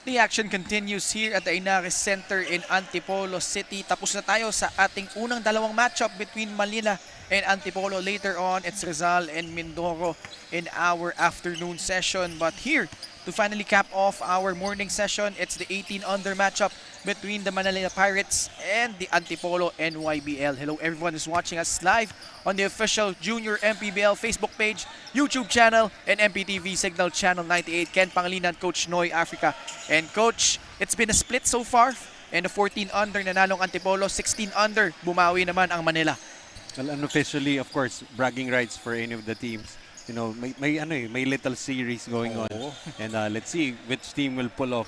The action continues here at the Ynares Center in Antipolo City. Tapos na tayo sa ating unang dalawang matchup between Manila and Antipolo. Later on, it's Rizal and Mindoro in our afternoon session. But here, to finally cap off our morning session, it's the 18-under matchup between the Manila Pirates and the Antipolo NYBL. Hello everyone who's watching us live on the official Junior MPBL Facebook page, YouTube channel, and MPTV Signal Channel 98. Ken Pangilinan, Coach Noy Africa. And Coach, it's been a split so far. And the 14-under nanalong Antipolo, 16-under bumawi naman ang Manila. Well, unofficially, of course, bragging rights for any of the teams. You know, may little series going on. And let's see which team will pull off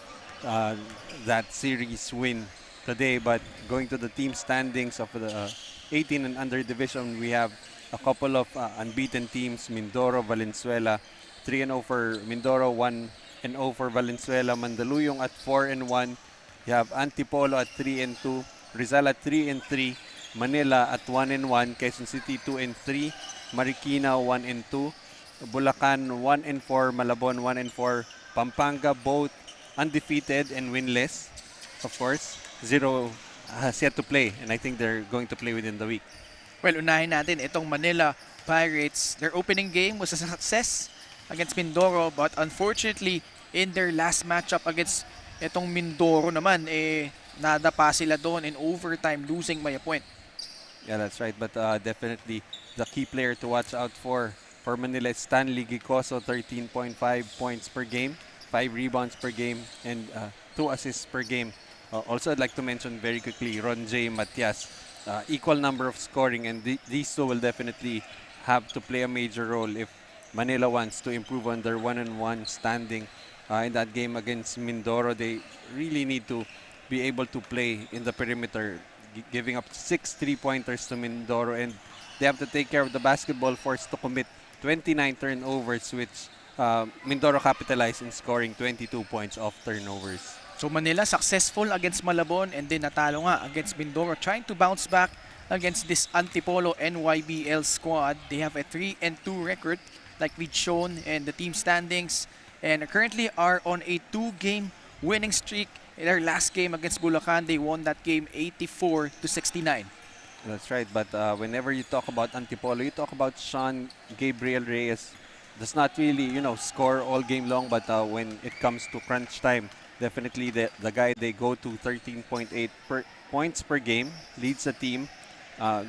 that series win today. But going to the team standings of the 18 and under division, we have a couple of unbeaten teams: Mindoro, Valenzuela, 3-0 for Mindoro, 1-0 for Valenzuela. Mandaluyong at 4-1. You have Antipolo at 3-2, Rizal at 3-3, Manila at 1-1, Quezon City 2-3, Marikina 1-2, Bulacan 1-4, Malabon 1-4, Pampanga both undefeated and winless. Of course, 0 has yet to play, and I think they're going to play within the week. Well, unahin natin itong Manila Pirates. Their opening game was a success against Mindoro, but unfortunately, in their last matchup against itong Mindoro naman, nadapa sila doon in overtime, losing by a point. Yeah, that's right. But definitely the key player to watch out for Manila is Stanley Gicoso, 13.5 points per game, 5 rebounds per game, and 2 assists per game. Also, I'd like to mention very quickly Ron J. Matias, equal number of scoring, and these two will definitely have to play a major role if Manila wants to improve on their 1-1 standing in that game against Mindoro. They really need to be able to play in the perimeter, giving up 6 3-pointers to Mindoro, and they have to take care of the basketball, forced to commit 29 turnovers, which Mindoro capitalized in scoring 22 points off turnovers. So Manila successful against Malabon and then natalo nga against Mindoro, trying to bounce back against this Antipolo NYBL squad. They have a 3-2 record like we've shown in the team standings, and currently are on a 2-game winning streak. In their last game against Bulacan, they won that game 84-69. That's right, but whenever you talk about Antipolo, you talk about Sean Gabriel Reyes. Does not really, score all game long, but when it comes to crunch time, definitely the guy they go to, 13.8 points per game, leads the team,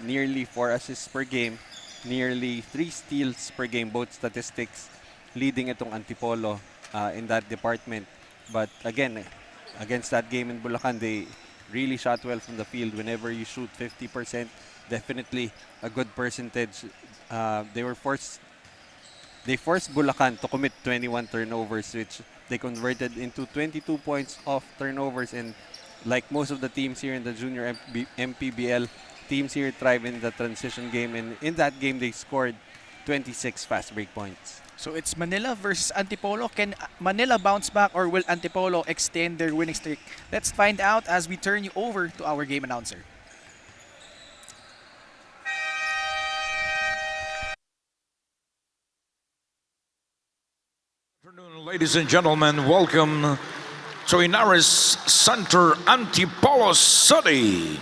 nearly 4 assists per game, nearly 3 steals per game, both statistics leading itong Antipolo in that department. But again, against that game in Bulacan, they really shot well from the field. Whenever you shoot 50%, definitely a good percentage. They forced Bulacan to commit 21 turnovers, which they converted into 22 points off turnovers. And like most of the teams here in the junior MPBL, teams here thrive in the transition game. And in that game, they scored 26 fast break points. So it's Manila versus Antipolo. Can Manila bounce back, or will Antipolo extend their winning streak? Let's find out as we turn you over to our game announcer. Good afternoon, ladies and gentlemen. Welcome to Ynares Center, Antipolo City.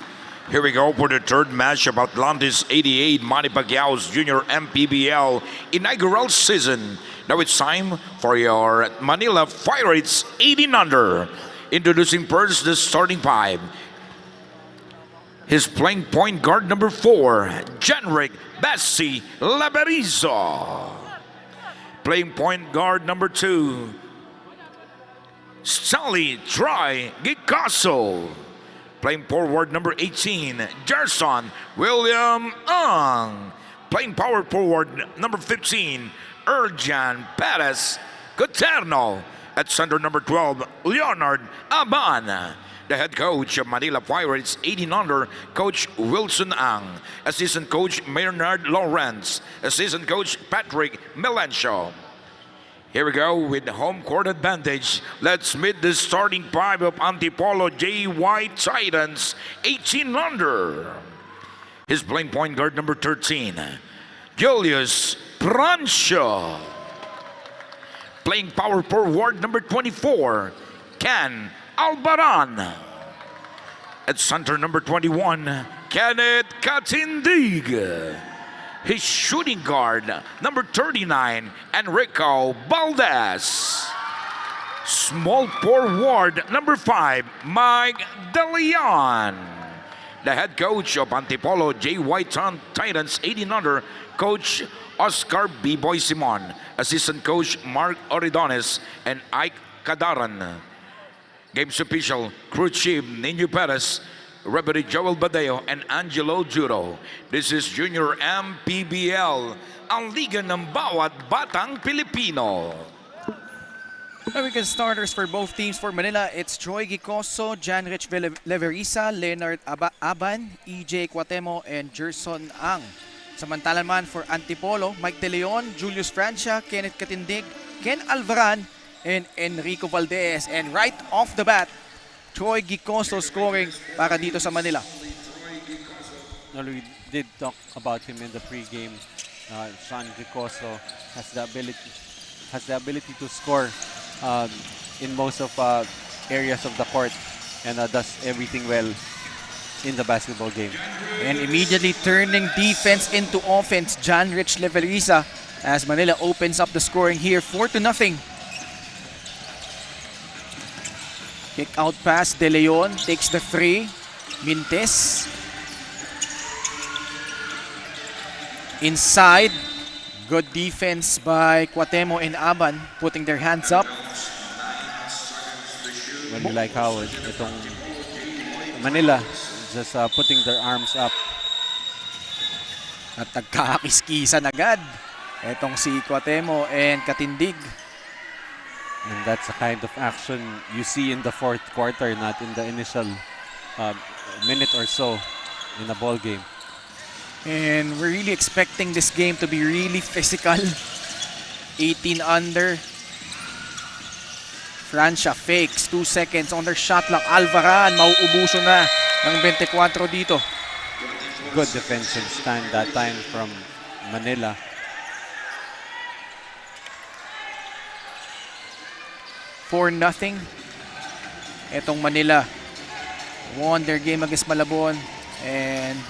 Here we go for the third match of Atlantis 88, Manny Pacquiao's Junior MPBL inaugural season. Now it's time for your Manila Pirates 18-under. Introducing first the starting 5. He's playing point guard number 4, Jenrick Bessie Laberizo. Playing point guard number 2, Stanley Troy Gicasso. Playing forward number 18, Gerson William Ang. Playing power forward number 15, Erjan Perez Coterno. At center number 12, Leonard Aban. The head coach of Manila Pirates 18-under, Coach Wilson Ang. Assistant coach Maynard Lawrence. Assistant coach Patrick Melencio. Here we go with home court advantage. Let's meet the starting 5 of Antipolo JY Titans 18-under. He's playing point guard number 13, Julius Prancho. Playing power forward number 24, Ken Albaran. At center number 21, Kenneth Katindig. His shooting guard, number 39, Enrico Valdez. Small forward, number 5, Mike De Leon. The head coach of Antipolo JY Titans 1800, Coach Oscar B-Boy Simon. Assistant coach Mark Oridones and Ike Cadaran. Games official, crew chief Nino Perez, Referee Joel Badeo and Angelo Juro. This is Junior MPBL, ang liga ng bawat batang Pilipino. Weekend starters for both teams. For Manila, it's Troy Gicoso, Janrich Leverisa, Leonard Aban, EJ Cuatemo, and Gerson Ang. Samantalan man for Antipolo, Mike De Leon, Julius Francia, Kenneth Katindig, Ken Alvaran, and Enrico Valdez. And right off the bat, Troy Gicoso scoring para dito sa Manila. Well, we did talk about him in the pregame. Sean Gicoso has the ability to score in most of areas of the court and does everything well in the basketball game. And immediately turning defense into offense, Janrich Leverisa, as Manila opens up the scoring here, 4-0. Kick out pass, De Leon takes the 3. Mintes. Inside. Good defense by Cuatemo and Aban, putting their hands up. Well, you like how itong Manila just putting their arms up. At nagkakakiskisan agad etong si Cuatemo and Katindig. And that's the kind of action you see in the fourth quarter, not in the initial minute or so in a ball game. And we're really expecting this game to be really physical. 18 under. Francia fakes, 2 seconds on their shot clock. Alvaran, mauubuso na ng 24 dito. Good defensive stand that time from Manila. For nothing. Etong Manila won their game against Malabon and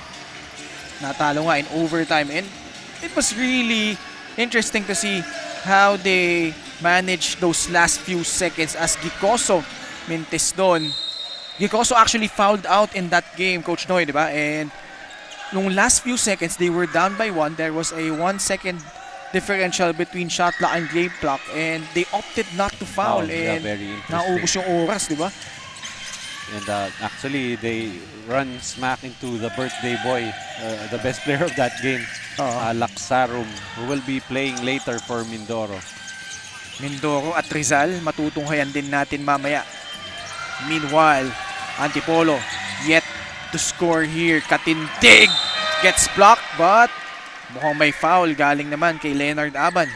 natalo nga in overtime. And it was really interesting to see how they managed those last few seconds as Gicoso mintis doon. Gicoso actually fouled out in that game, Coach Noy, di ba? And nung last few seconds, they were down by 1. There was a 1 second differential between shot clock and game clock, and they opted not to foul. Yeah, and very interesting. naubos yung oras, di ba? And actually, they run smack into the birthday boy, the best player of that game, Laksarum, who will be playing later for Mindoro. Mindoro at Rizal, matutunghayan din natin mamaya. Meanwhile, Antipolo yet to score here. Katindig gets blocked, but mukhang may foul galing naman kay Leonard Aban.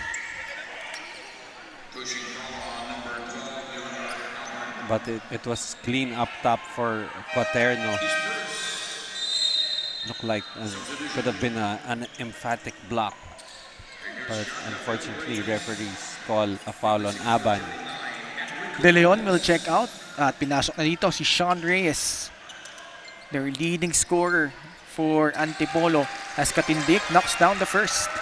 But it was clean up top for Paterno. Looked like could have been an emphatic block. But unfortunately, referees call a foul on Aban. De Leon will check out. At pinasok na dito si Sean Reyes, their leading scorer for Antipolo, as Katindik knocks down the first.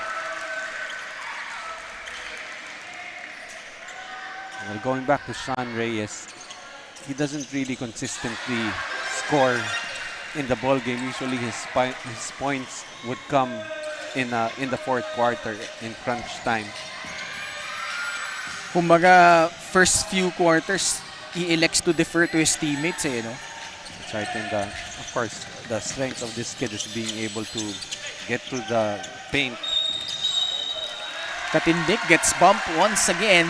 Well, going back to Sean Reyes, he doesn't really consistently score in the ball game. Usually his points would come in the fourth quarter in crunch time. Kumbaga, first few quarters, he elects to defer to his teammates, no? That's right, and of course, the strength of this kid is being able to get to the paint. Katindik gets bumped once again.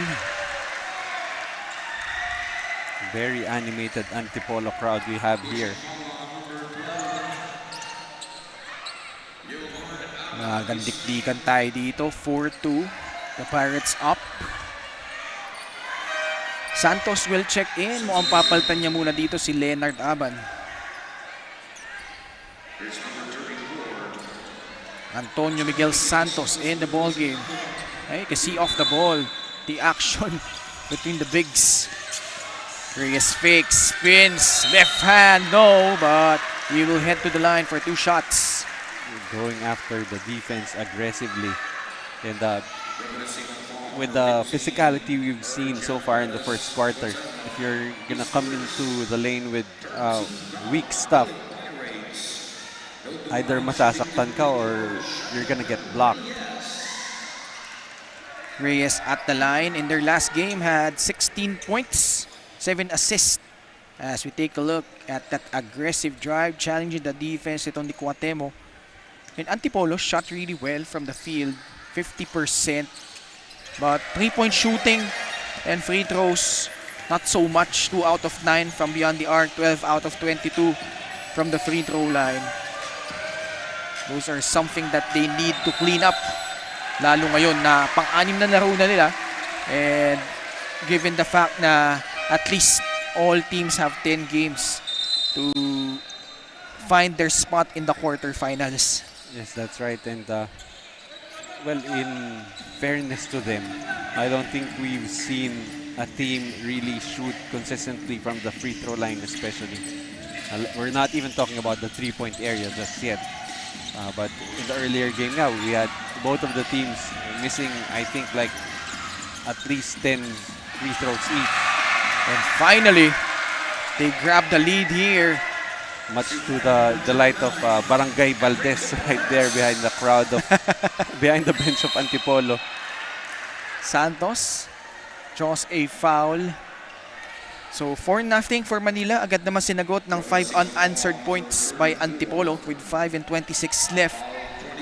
Very animated Antipolo crowd we have here. Gandikdikan tayo dito, 4-2. The Pirates up. Santos will check in. Mukhang papalitan niya muna dito si Leonard Aban. Antonio Miguel Santos in the ball game. You can see off the ball the action between the bigs. Reyes fakes, spins, left hand, no, but he will head to the line for 2 shots. Going after the defense aggressively. And with the physicality we've seen so far in the first quarter, if you're gonna come into the lane with weak stuff, either masasaktan ka or you're gonna get blocked. Reyes at the line in their last game had 16 points, 7 assists. As we take a look at that aggressive drive, challenging the defense itong ni Cuauhtemoc. And Antipolo shot really well from the field, 50%. But 3-point shooting and free throws, not so much. 2 out of 9 from beyond the arc, 12 out of 22 from the free throw line. Those are something that they need to clean up. Lalo ngayon na pang-anim na laro na nila. And given the fact na at least all teams have 10 games to find their spot in the quarterfinals. Yes, that's right. And well, in fairness to them, I don't think we've seen a team really shoot consistently from the free throw line, especially. We're not even talking about the 3-point area just yet. But in the earlier game now, we had both of the teams missing, I think, like at least 10 free throws each. And finally, they grab the lead here. Much to the delight of Barangay Valdez right there behind the crowd of behind the bench of Antipolo. Santos draws a foul. So 4-0 for Manila. Agad naman sinagot ng 5 unanswered points by Antipolo with 5:26 left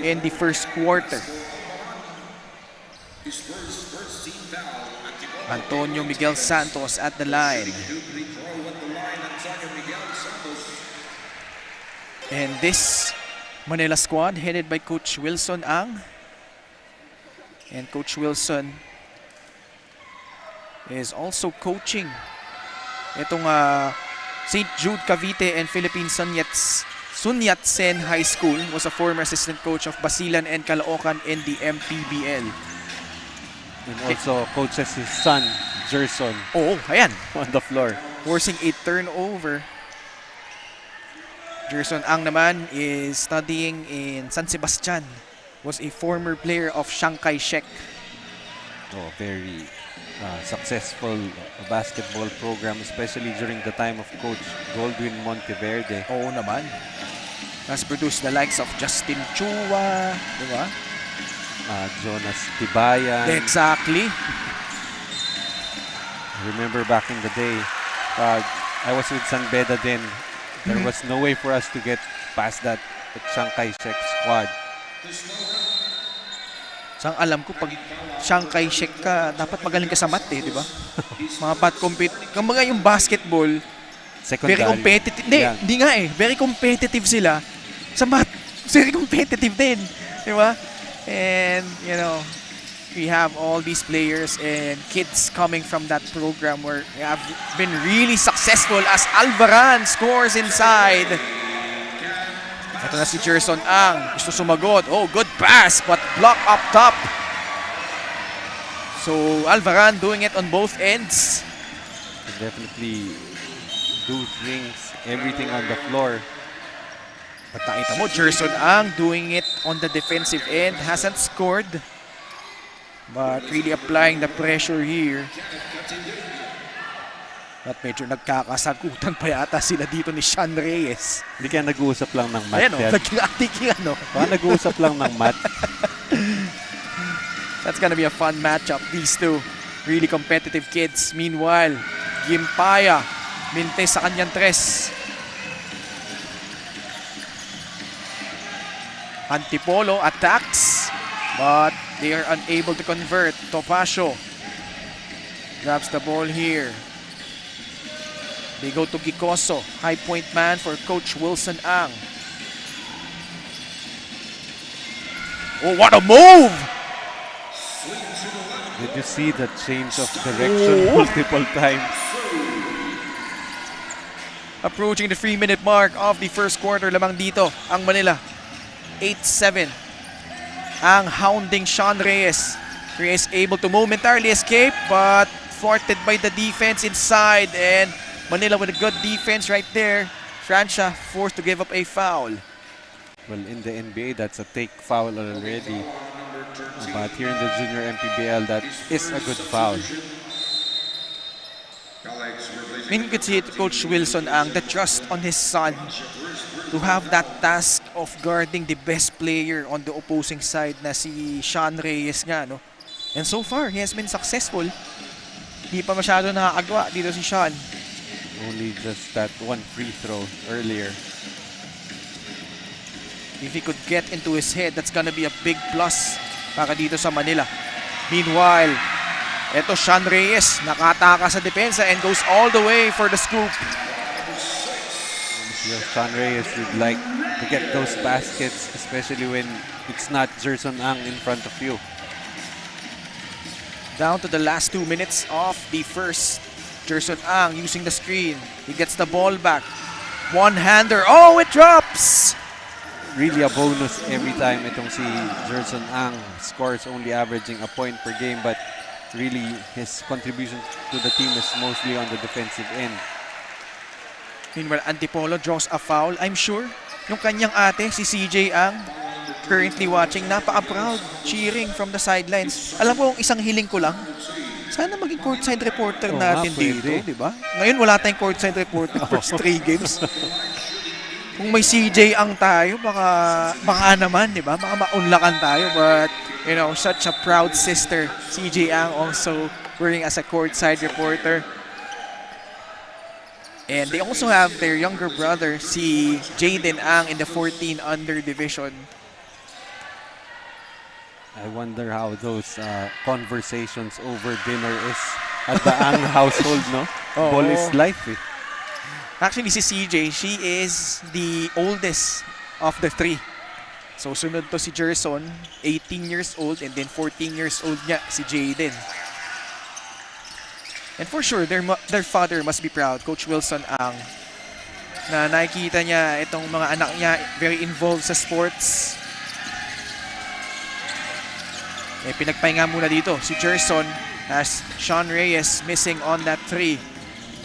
in the first quarter. Antonio Miguel Santos at the line. And this Manila squad headed by Coach Wilson Ang. And Coach Wilson is also coaching itong St. Jude Cavite and Philippine Sun Yat-sen High School. Was a former assistant coach of Basilan and Caloocan in the MPBL. And also coaches his son, Gerson, Oh, ayan. on the floor. Forcing a turnover. Gerson Ang naman is studying in San Sebastian. Was a former player of Chiang Kai-shek. Oh, very successful basketball program, especially during the time of Coach Goldwyn Monteverde. Oo naman. Has produced the likes of Justin Chua, di ba? Jonas Tibayan. Exactly. Remember back in the day, I was with San Beda then. There was no way for us to get past that Chiang Kai-shek squad. Sang alam ko, pag Chiang Kai-shek ka, dapat magaling ka sa math di ba? Mga kumbaga yung basketball, Secondary. very competitive. Yeah. Hindi nga very competitive sila. Sa math, very competitive din. Di ba? And, you know, we have all these players and kids coming from that program where they have been really successful as Alvaran scores inside. Ito na si Gerson Ang. Gusto sumagot. Oh, good pass but block up top. So Alvaran doing it on both ends. Can definitely do things, everything on the floor. But nakita mo, Gerson Ang doing it on the defensive end. Hasn't scored. But really applying the pressure here. At medyo nagkakasagutan pa yata sila dito ni Sean Reyes. Hindi kaya nag-uusap lang ng math. Ayan o, nag-atik ano. Baka nag-uusap lang ng math. That's gonna be a fun matchup, these two. Really competitive kids. Meanwhile, Gimpaya, mintes sa kanyang tres. Antipolo attacks, but they are unable to convert. Topacio grabs the ball here. They go to Gicoso, high point man for Coach Wilson Ang. Oh, what a move! Did you see the change of direction multiple times? Approaching the 3-minute mark of the first quarter lamang dito ang Manila. 8-7. Ang hounding Sean Reyes. Reyes able to momentarily escape but thwarted by the defense inside, and Manila with a good defense right there. Francia forced to give up a foul. Well, in the NBA, that's a take foul already. But here in the junior MPBL, that is a good foul. I mean, you could see it, Coach Wilson, the trust on his son to have that task of guarding the best player on the opposing side na si Sean Reyes nga, no? And so far, he has been successful. Di pa masyado nakakagawa dito si Sean. Only just that one free throw earlier. If he could get into his head, that's gonna be a big plus para dito sa Manila. Meanwhile, eto Sean Reyes, nakataka sa depensa and goes all the way for the scoop. Sean Reyes would like to get those baskets, especially when it's not Jerson Ang in front of you. Down to the last 2 minutes of the first. Jerson Ang using the screen. He gets the ball back. One-hander. Oh, it drops! Really a bonus every time itong si Jerson Ang scores, only averaging a point per game, but really his contribution to the team is mostly on the defensive end. Meanwhile, Antipolo draws a foul. I'm sure yung kanyang ate, si CJ Ang, currently watching, napaka-proud, cheering from the sidelines. Alam mo, isang hiling ko lang, sana maging courtside reporter natin dito, di ba? Ngayon wala tayong courtside reporter for 3 games. Kung may CJ Ang tayo, baka naman, di ba? Baka maunlakan tayo, but you know, such a proud sister, CJ Ang also working as a courtside reporter. And they also have their younger brother, si Jaden Ang, in the 14 under division. I wonder how those conversations over dinner is at the Ang household, no? Oo. Ball is life, eh. Actually, si CJ, she is the oldest of the 3. So, sunod to si Jerson, 18 years old, and then 14 years old niya, si Jaden. And for sure, their father must be proud, Coach Wilson Ang, na nakikita niya itong mga anak niya very involved sa sports. Eh, pinagpahinga muna dito si Jerson as Sean Reyes missing on that 3.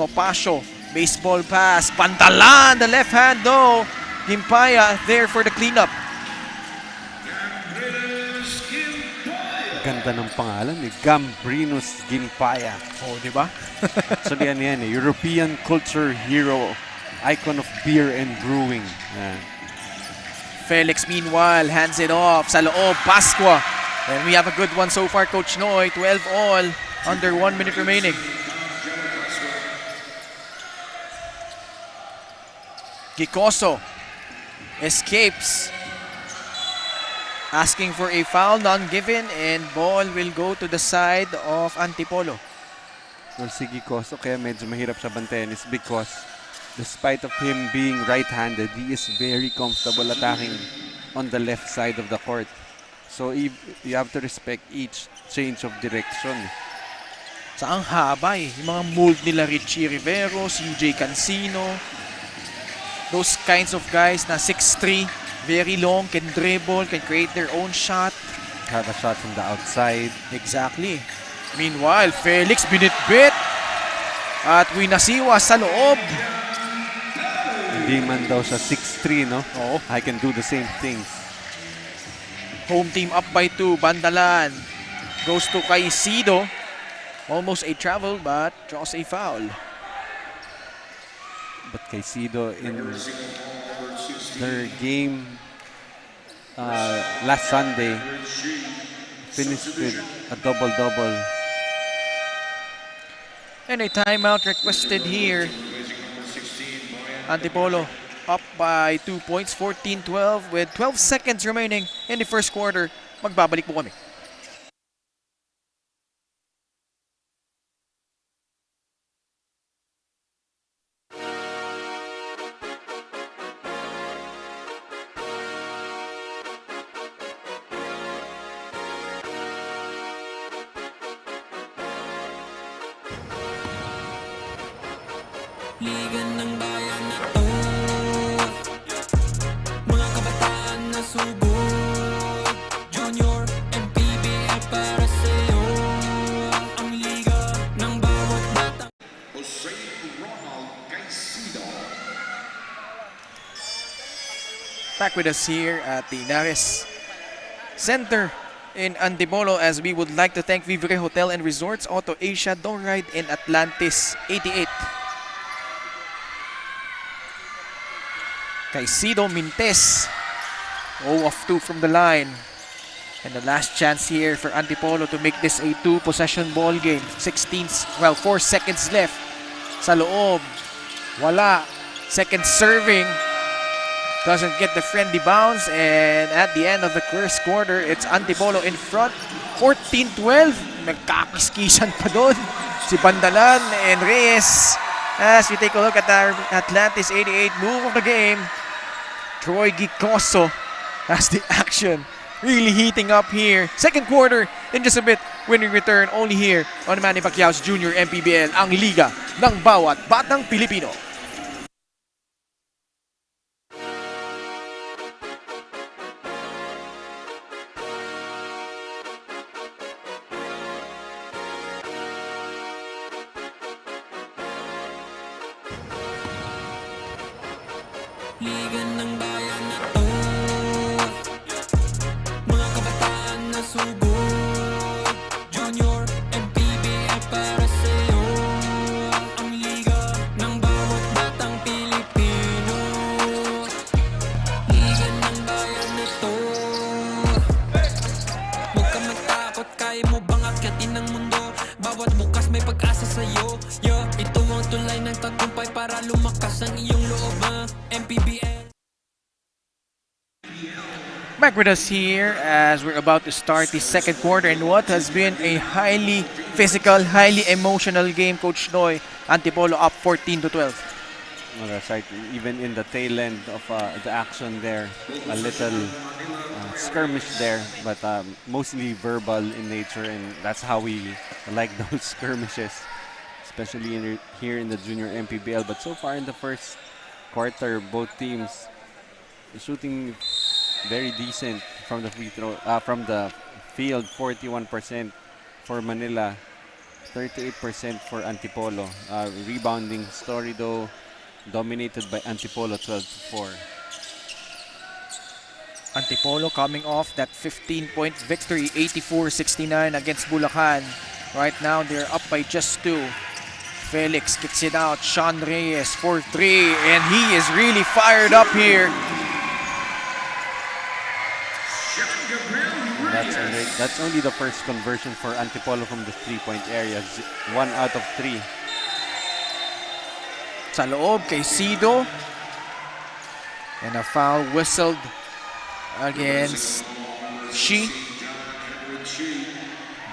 Topacio, baseball pass, Pantalan, the left hand though. Gimpaya there for the cleanup. Ganda ng pangalan, eh. Gambrinus Gimpaya. Oh, di ba? Actually, ano yan, eh, European culture hero, icon of beer and brewing. Yan. Felix meanwhile hands it off sa loob, Pascua. And we have a good one so far, Coach Noy. 12 all, under 1 minute remaining. Gicoso escapes, asking for a foul, none given, and ball will go to the side of Antipolo. Well, si Gicoso, kaya medyo mahirap siya bantayan is because despite of him being right-handed, he is very comfortable attacking on the left side of the court. So you have to respect each change of direction. Sa ang haba eh. Yung mga mold nila Richie Riveros, UJ Cancino, those kinds of guys na 6'3", very long, can dribble, can create their own shot. Have a shot from the outside. Exactly. Meanwhile, Felix binitbit at winasiwa sa loob. Hindi man daw siya 6'3", no? Oo. I can do the same things. Home team up by 2. Bandalan goes to Caicedo. Almost a travel but draws a foul. But Caicedo in their game last Sunday finished with a double-double. And a timeout requested here. Antipolo up by 2 points, 14-12 with 12 seconds remaining in the first quarter. Magbabalik po kami. Ligan ng bayan na to, mga kabataan na subok, Junior MPBL para sa'yo, ang liga ng bayan. Back with us here at the Ynares Center in Antipolo, as we would like to thank Vivre Hotel and Resorts, Auto Asia, Don't Ride in Atlantis 88. Caicedo Mintes, 0 of 2 from the line. And the last chance here for Antipolo to make this a 2-possession ball game. 4 seconds left. Sa loob, wala. Second serving, doesn't get the friendly bounce, and at the end of the first quarter, it's Antipolo in front, 14-12. Nagkakiskisan pa doon si Bandalan and Reyes. As we take a look at our Atlantis 88 move of the game, Troy Gicoso has the action really heating up here. Second quarter in just a bit, winning return only here on Manny Pacquiao's Junior MPBL, ang liga ng bawat batang Pilipino. Liga ng bayan na to, mga kabataan na subok. Junior MPBL para sa'yo, ang liga ng bawat batang Pilipino. Liga ng bayan na to, huwag ka matakot, kaya mo bang akyatin ang mundo? Bawat bukas may pag-asa sa'yo. Ito ang tulay ng tagumpay para lumakas ang iyong loob, MPBL. Back with us here as we're about to start the second quarter in what has been a highly physical, highly emotional game, Coach Noy. Antipolo up 14-12. Well, that's right. Even in the tail end of the action there, a little skirmish there, but mostly verbal in nature, and that's how we like those skirmishes, especially here in the Junior MPBL. But so far in the first quarter, both teams shooting very decent from the free throw, from the field. 41% for Manila, 38% for Antipolo. Rebounding story though, dominated by Antipolo, 12-4. Antipolo coming off that 15-point victory, 84-69 against Bulacan. Right now, they're up by just 2. Felix kicks it out. Sean Reyes for 3, and he is really fired up here. That's only the first conversion for Antipolo from the 3-point area. 1 out of 3. Sa loob, Caicedo. And a foul whistled against Shi.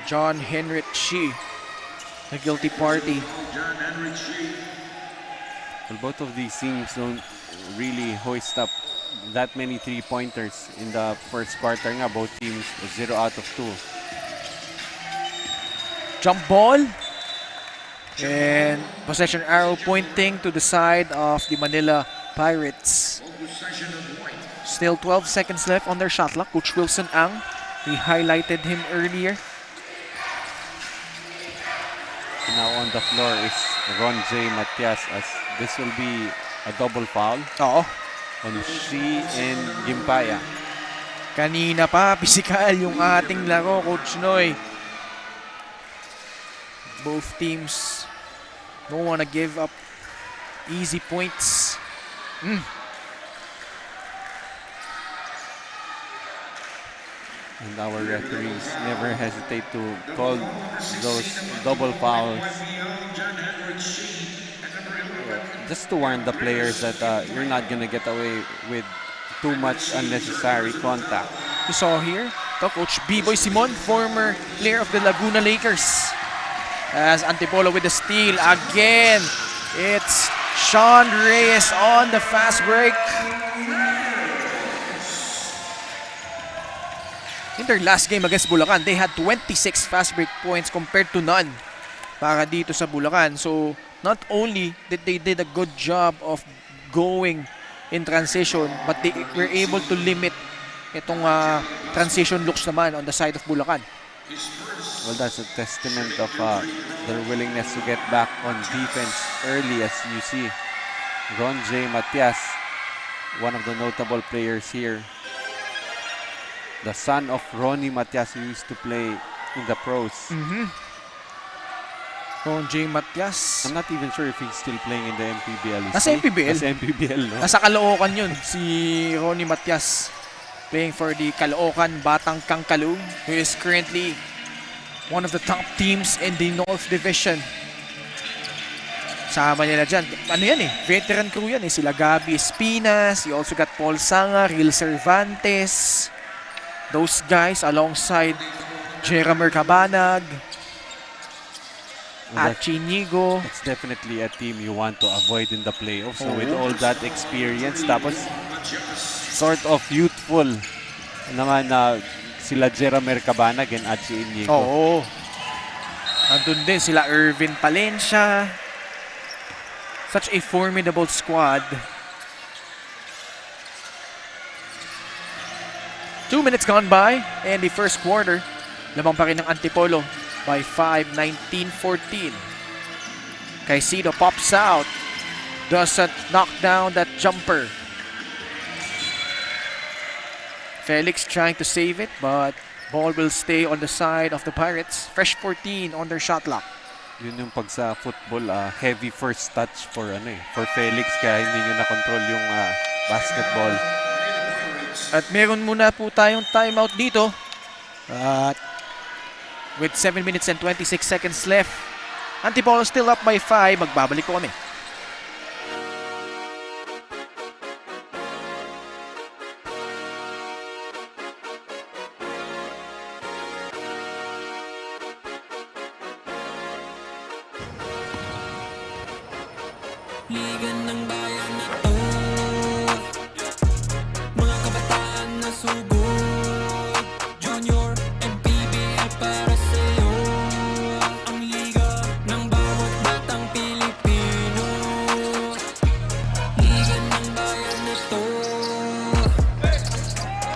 John Henrik Shi, the guilty party. Well, both of these teams don't really hoist up that many 3-pointers in the first quarter nga. Both teams 0 out of 2. Jump ball. And possession arrow pointing to the side of the Manila Pirates. Still 12 seconds left on their shot clock. Coach Wilson Ang, we highlighted him earlier. Now on the floor is Ron J. Matias, as this will be a double foul Oo. on Shi and Gimpaya. Kanina pa, physical yung ating laro, Coach Noy. Both teams don't want to give up easy points. And our referees never hesitate to call those double fouls. Just to warn the players that you're not going to get away with too much unnecessary contact. You saw here, Coach B-Boy Simon, former player of the Laguna Lakers. As Antipolo with the steal again. It's Sean Reyes on the fast break. In their last game against Bulacan, they had 26 fast break points compared to none para dito sa Bulacan. So, not only did they did a good job of going in transition, but they were able to limit itong transition looks naman on the side of Bulacan. Well, that's a testament of their willingness to get back on defense early, as you see. Ron J. Matias one of the notable players here. The son of Ronnie Matias, who used to play in the pros. Ron J. Matias. I'm not even sure if he's still playing in the MPBL. Nasa MPBL? Nasa MPBL, no? Nasa Caloocan yun, si Ronnie Matias. Playing for the Caloocan Batang Kangkalung, who is currently one of the top teams in the North Division. Sama nila dyan. Ano yan eh? Veteran crew yan eh. Sila Gabi Espinas. You also got Paul Sanga, Real Cervantes. Those guys alongside Jeramer Cabanag, at Chinigo. It's definitely a team you want to avoid in the playoffs. So with all that experience, tapos sort of youthful naman na sila Jeramer Cabanag and Achi Inigo. Oo. Andun din sila Irvin Palencia. Such a formidable squad. 2 minutes gone by and the first quarter. Lamang pa rin ng Antipolo by 5, 19-14. Caicedo pops out. Doesn't knock down that jumper. Felix trying to save it, but ball will stay on the side of the Pirates. Fresh 14 on their shot clock. Yun yung pag sa football, heavy first touch for for Felix, kaya hindi nyo na-control yung basketball. At meron muna po tayong timeout dito. At with 7 minutes and 26 seconds left, Antipolo still up by 5. Magbabalik po kami. Liga ng bayan na to, mga kabataan na sugod. Junior, MPBL para sa'yo. Ang liga ng bawat batang Pilipino. Liga ng bayan na to.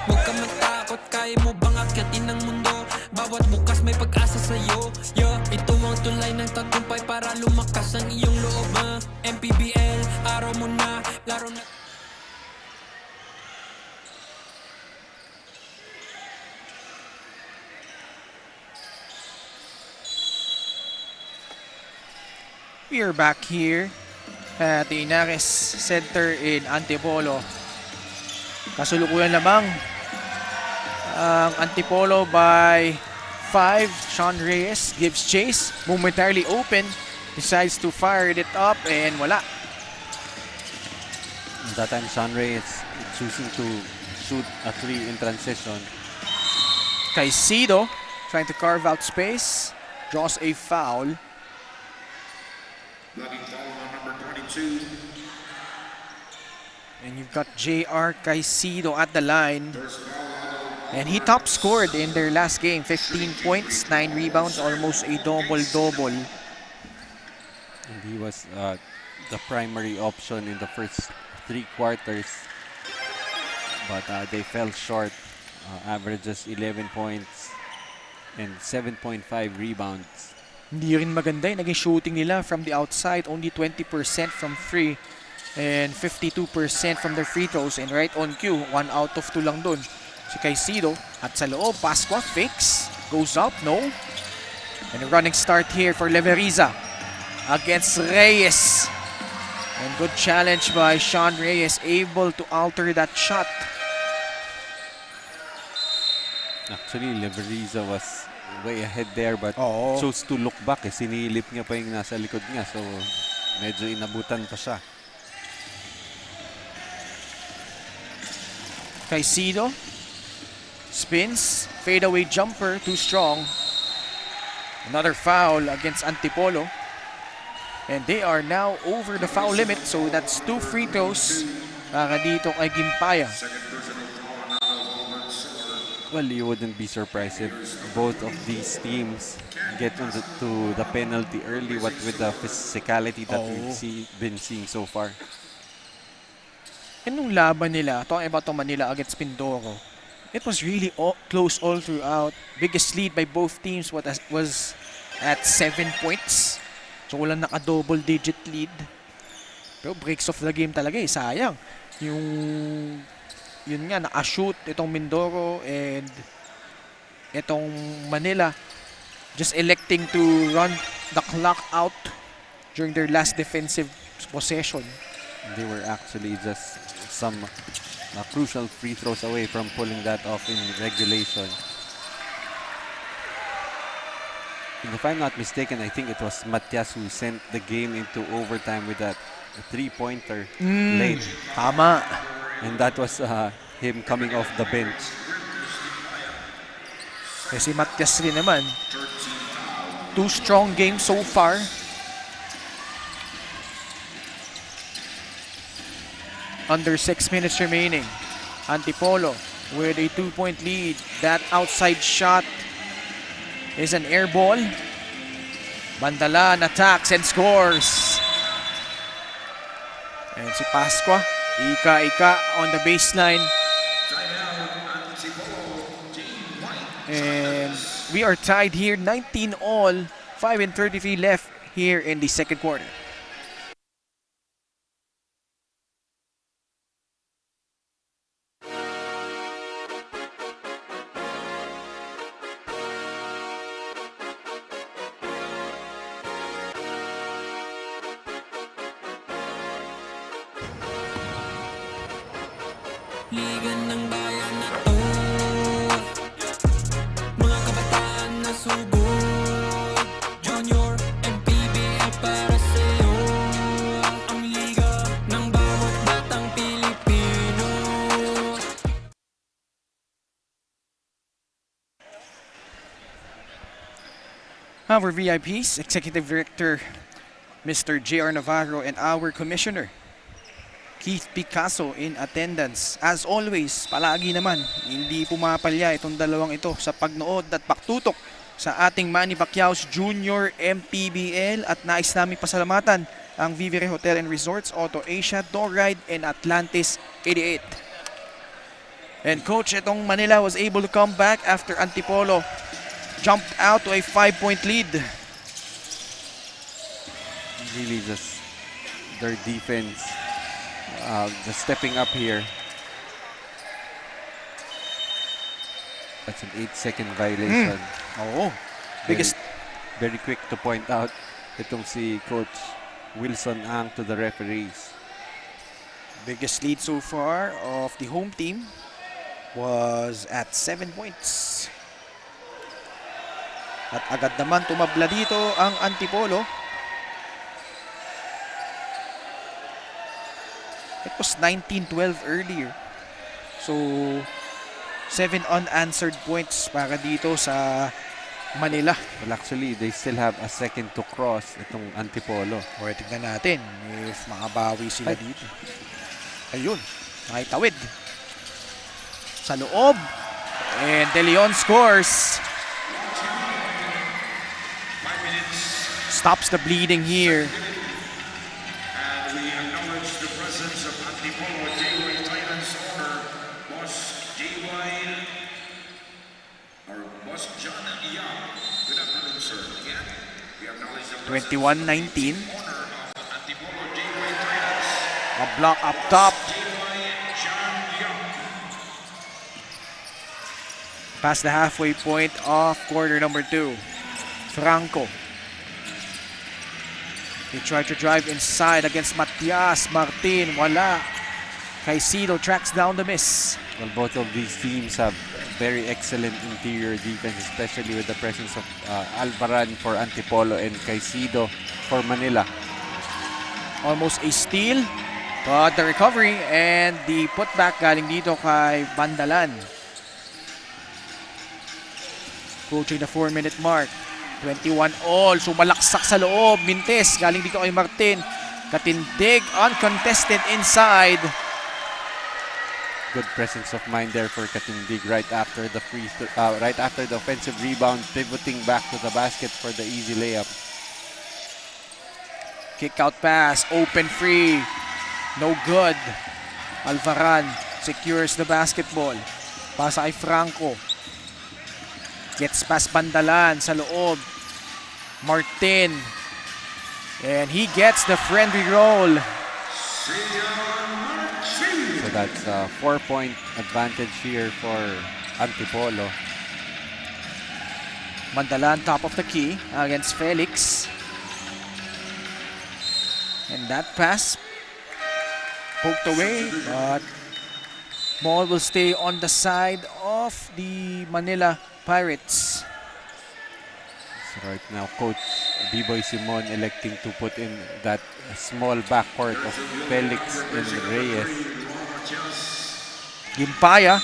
Huwag ka matakot, kaya mo bang akyatin ang mundo? Bawat bukas may pag-asa sa'yo. Ito ang tulay ng tagumpay para lumakas ang iyong loob. MPBL, araw mo na, laro na. We are back here at the Ynares Center in Antipolo. Kasulukuyan lamang ang Antipolo by 5. Sean Reyes gives chase, momentarily open, decides to fire it up and wala. That time, Sean Reyes choosing to shoot a 3 in transition. Caicedo trying to carve out space, draws a foul. And you've got J.R. Caicedo at the line. And he top scored in their last game. 15 points, 9 rebounds, almost a double-double. And he was the primary option in the first 3 quarters. But they fell short. Averages 11 points and 7.5 rebounds. Hindi rin maganda yung naging shooting nila from the outside. Only 20% from 3 and 52% from their free throws. And right on cue, 1 out of 2 lang dun. Si Caicedo at sa loob, Pascua fakes, goes up, no. And a running start here for Leveriza against Reyes. And good challenge by Sean Reyes, able to alter that shot. Actually, Leveriza was way ahead there but chose to look back. Sinilip niya pa yung nasa likod niya. So, medyo inabutan pa siya. Caicedo spins, fadeaway jumper, too strong. Another foul against Antipolo. And they are now over the foul limit. So that's 2 free throws para dito kay Gimpaya. Well, you wouldn't be surprised if both of these teams get to the penalty early, what with the physicality that we've been seeing so far. And nung laban nila, talking about Manila against Mindoro, it was really close all throughout. Biggest lead by both teams was at 7 points. So walang naka-double digit lead. Pero breaks off the game talaga eh, sayang. Yun nga, naka-shoot itong Mindoro and itong Manila just electing to run the clock out during their last defensive possession. They were actually just some crucial free throws away from pulling that off in regulation. And if I'm not mistaken, I think it was Matias who sent the game into overtime with that three-pointer late. Tama. And that was him coming off the bench. Kasi Matias rin naman, 2 strong games so far. Under 6 minutes remaining. Antipolo with a 2-point lead. That outside shot is an air ball. Bandalan attacks and scores. And si Pascua, ika-ika on the baseline. And we are tied here, 19 all, 5:33 left here in the second quarter. Liga ng bayan na to, mga kabataan na subok, Junior, MPBL para sa'yo. Ang liga ng bawat batang Pilipino. Our VIPs, Executive Director Mr. J.R. Navarro and our Commissioner Keith Picasso in attendance. As always, palagi naman, hindi pumapalya itong dalawang ito sa pagnood at pagtutok sa ating Manny Pacquiao's Junior MPBL at nais naming pasalamatan ang Vivere Hotel and Resorts, Auto Asia, Door Ride, and Atlantis 88. And coach, itong Manila was able to come back after Antipolo jumped out to a 5-point lead. Really just their defense just stepping up here. That's an 8-second violation. Oo. Biggest Very quick to point out itong si Coach Wilson Ang to the referees. biggest lead so far of the home team was at 7 points. At agad naman tumabla dito ang Antipolo. It was 19-12 earlier. So, 7 unanswered points para dito sa Manila. Well, actually, they still have a second to cross itong Antipolo. O, tignan natin if makabawi sila dito. Ayun, nakitawid. Sa loob. And De Leon scores. Stops the bleeding here. And we acknowledge the presence of Antipolo JY Titans owner, Boss JY, or Boss John Young. Good afternoon, sir. Again, we acknowledge the presence 21-19. owner of Antipolo JY Titans, A block up top. JY John Young. Past the halfway point of quarter number 2. Franco. They tried to drive inside against Matias. Martin, wala. Caicedo tracks down the miss. Well, both of these teams have very excellent interior defense, especially with the presence of Alvaran for Antipolo and Caicedo for Manila. Almost a steal. But the recovery and the putback galing dito kay Bandalan. Approaching the 4-minute mark. 21 all. Sumalaksak sa loob. Mintes galing dito kay Martin. Katindig. Uncontested inside. Good presence of mind there for Katindig right after the right after the offensive rebound, pivoting back to the basket for the easy layup. Kick out pass. Open free. No good. Alvaran secures the basketball. Pasa kay Franco. Gets past Bandalan sa loob. Martin. And he gets the friendly roll. Martin. that's a 4-point advantage here for Antipolo. Mandalan top of the key against Felix. And that pass poked away, but ball will stay on the side of the Manila Pirates. So right now, Coach B-Boy Simon electing to put in that small backcourt of Felix and Reyes. Gimpaya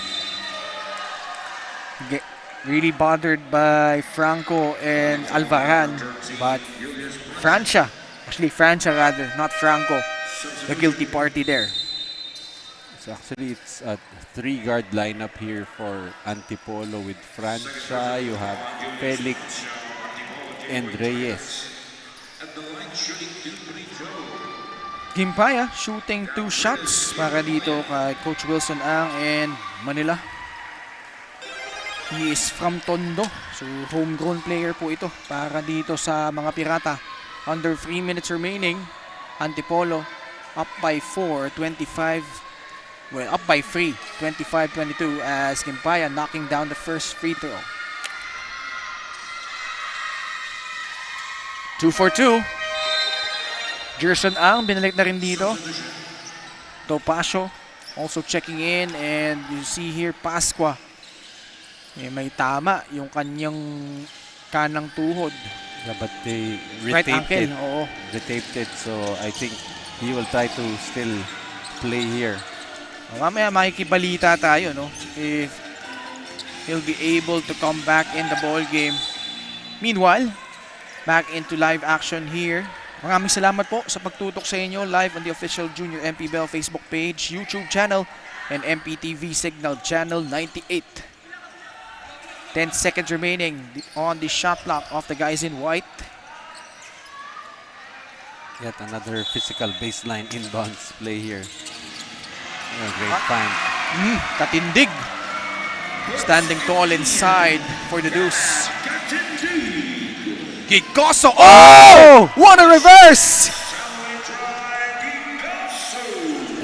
really bothered by Franco and Alvaran, but Francia rather, not Franco, the guilty party there. So actually, it's a 3-guard lineup here for Antipolo with Francia. You have Felix and Reyes. Gimpaya shooting 2 shots para dito kay Coach Wilson Ang and Manila. He is from Tondo, so homegrown player po ito para dito sa mga Pirata. Under 3 minutes remaining, Antipolo up by 4, 25. Well, up by 3, 25-22 as Gimpaya knocking down the first free throw. 2 for 2. Gerson Ang binalik na rin dito. Topacio also checking in, and you see here Pasqua. May tama yung kanyang kanang tuhod. Yeah, but they Right retaped ankle, it. oo. Retaped it, so I think he will try to still play here. Mamaya makikibalita tayo, no? If he'll be able to come back in the ball game. Meanwhile, back into live action here. Maraming salamat po sa pagtutok sa inyo live on the official Junior MPBL Facebook page, YouTube channel, and MPTV Signal Channel 98. 10 seconds remaining on the shot clock of the guys in white. Yet another physical baseline inbounds play here. Great find. Katindig. Standing tall inside for the deuce. Gicoso. Oh! What a reverse!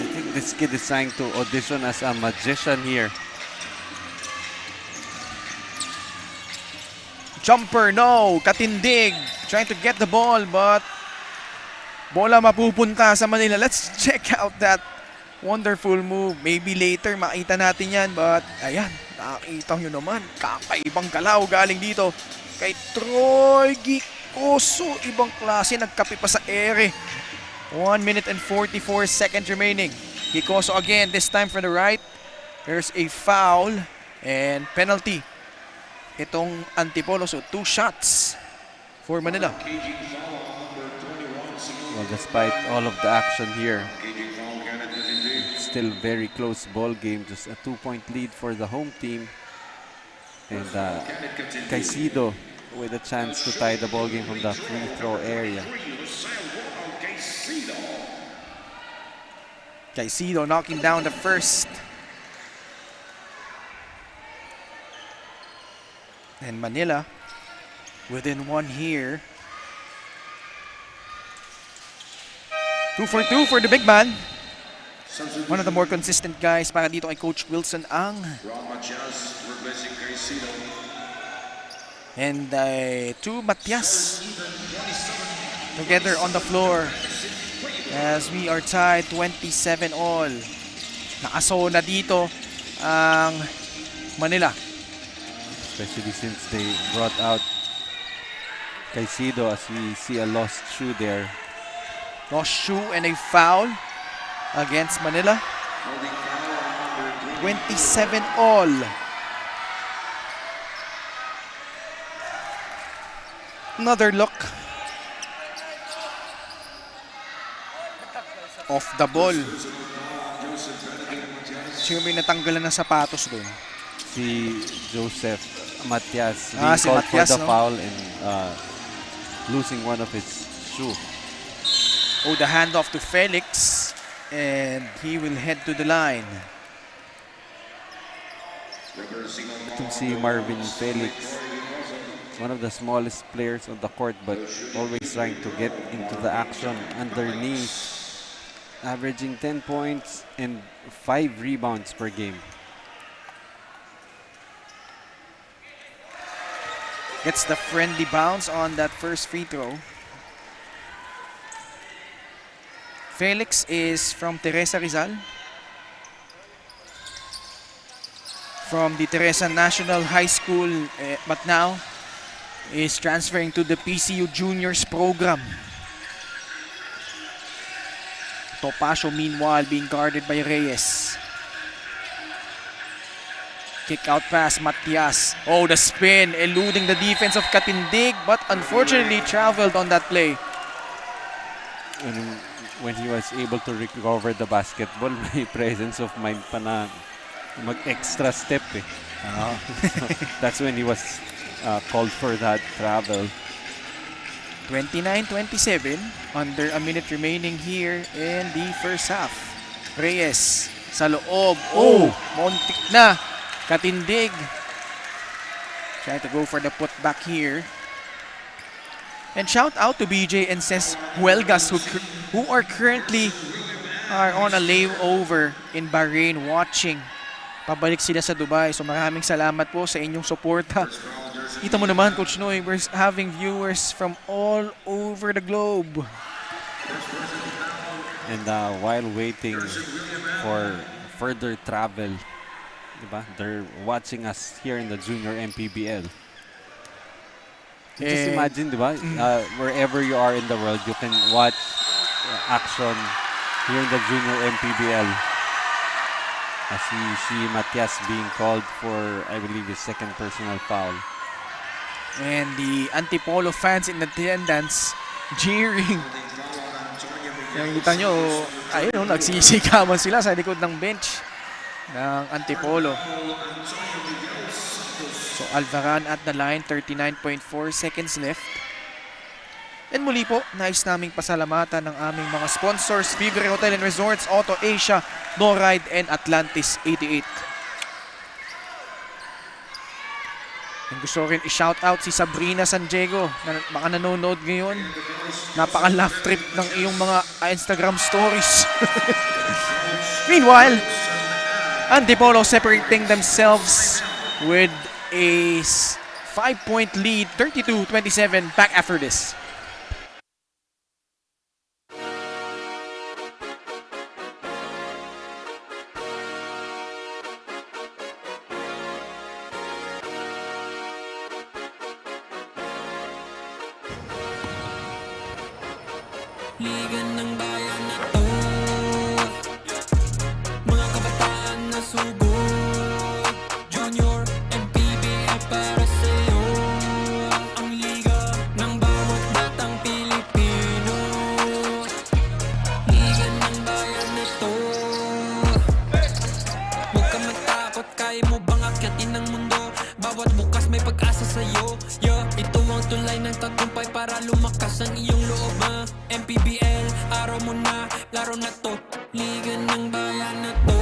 I think this kid is trying to audition as a magician here. Jumper, no. Katindig. Trying to get the ball, but bola mapupunta sa Manila. Let's check out that wonderful move. Maybe later makita natin yan, but ayan, nakita nyo naman. Kakaibang galaw galing dito kay Troy Gicoso. Ibang klase, nagkape pa sa ere. 1 minute and 44 seconds remaining. Gicoso again, this time for the right. There's a foul and penalty. Itong Antipolo, so 2 shots for Manila. Well, despite all of the action here, it's still very close ball game. Just a 2-point lead for the home team. And Caicedo with a chance to tie the ball game from the free throw area. Caicedo knocking down the first. And Manila within 1 here. 2 for 2 for the big man. One of the more consistent guys para dito kay Coach Wilson Ang. And two Matias together on the floor as we are tied 27 all. Nakasona dito ang Manila. Especially since they brought out Caicedo, as we see a lost shoe there. Lost shoe and a foul against Manila. 27 all. Another look. Off the ball. Sino may natanggalan ng sapatos doon? Si Joseph Matias Ah, being si called Matias, for the no? foul and losing one of his shoe. Oh, the handoff to Felix. And he will head to the line. To see Marvin Felix, one of the smallest players on the court, but always trying to get into the action underneath. averaging 10 points and 5 rebounds per game. Gets the friendly bounce on that first free throw. Felix is from Teresa Rizal. From the Teresa National High School, but now is transferring to the PCU Juniors program. Topacio meanwhile being guarded by Reyes. Kick out pass, Matias. Oh, the spin, eluding the defense of Katindig, but unfortunately traveled on that play. And when he was able to recover the basketball, may presence of mind pa na mag-extra step eh. So that's when he was called for that travel. 29-27, under a minute remaining here in the first half. Reyes sa loob. Oh, montik na. Katindig. Trying to go for the putback here. And shout out to BJ and Ces Huelgas who are currently on a layover in Bahrain watching. Pabalik sila sa Dubai. So maraming salamat po sa inyong suporta. Kita mo naman, Coach Noy, we're having viewers from all over the globe. And while waiting for further travel, diba, they're watching us here in the Junior MPBL. Just imagine, diba, wherever you are in the world, you can watch action here in the Junior MPBL. As you see Matias being called for, I believe, his second personal foul. And the Antipolo fans in attendance jeering. Nakita nyo, ayun, nagsisikaman sila sa likod ng bench ng Antipolo. So Alvaran at the line, 39.4 seconds left. And muli po, nais naming pasalamatan ng aming mga sponsors, Figure Hotel and Resorts, Auto Asia, Noride, and Atlantis 88. And gusto rin i-shout out si Sabrina San Diego na baka nanonood ngayon. Napaka-laugh trip ng iyong mga Instagram stories. Meanwhile, Antipolo separating themselves with a 5-point lead, 32-27, back after this. Liga ng bayan na to, mga kabataan na sugod, Junior MPBL para sa'yo. Ang liga ng bawat batang Pilipino. Liga ng bayan na to, huwag ka matakot, kaya mo bang akyatin ang mundo? Bawat bukas may pag-asa sa'yo. Ito ang tulay ng tagumpay para lumakas ang iyong loob. MPBL, araw mo na, laro na to. Liga ng bayan na to,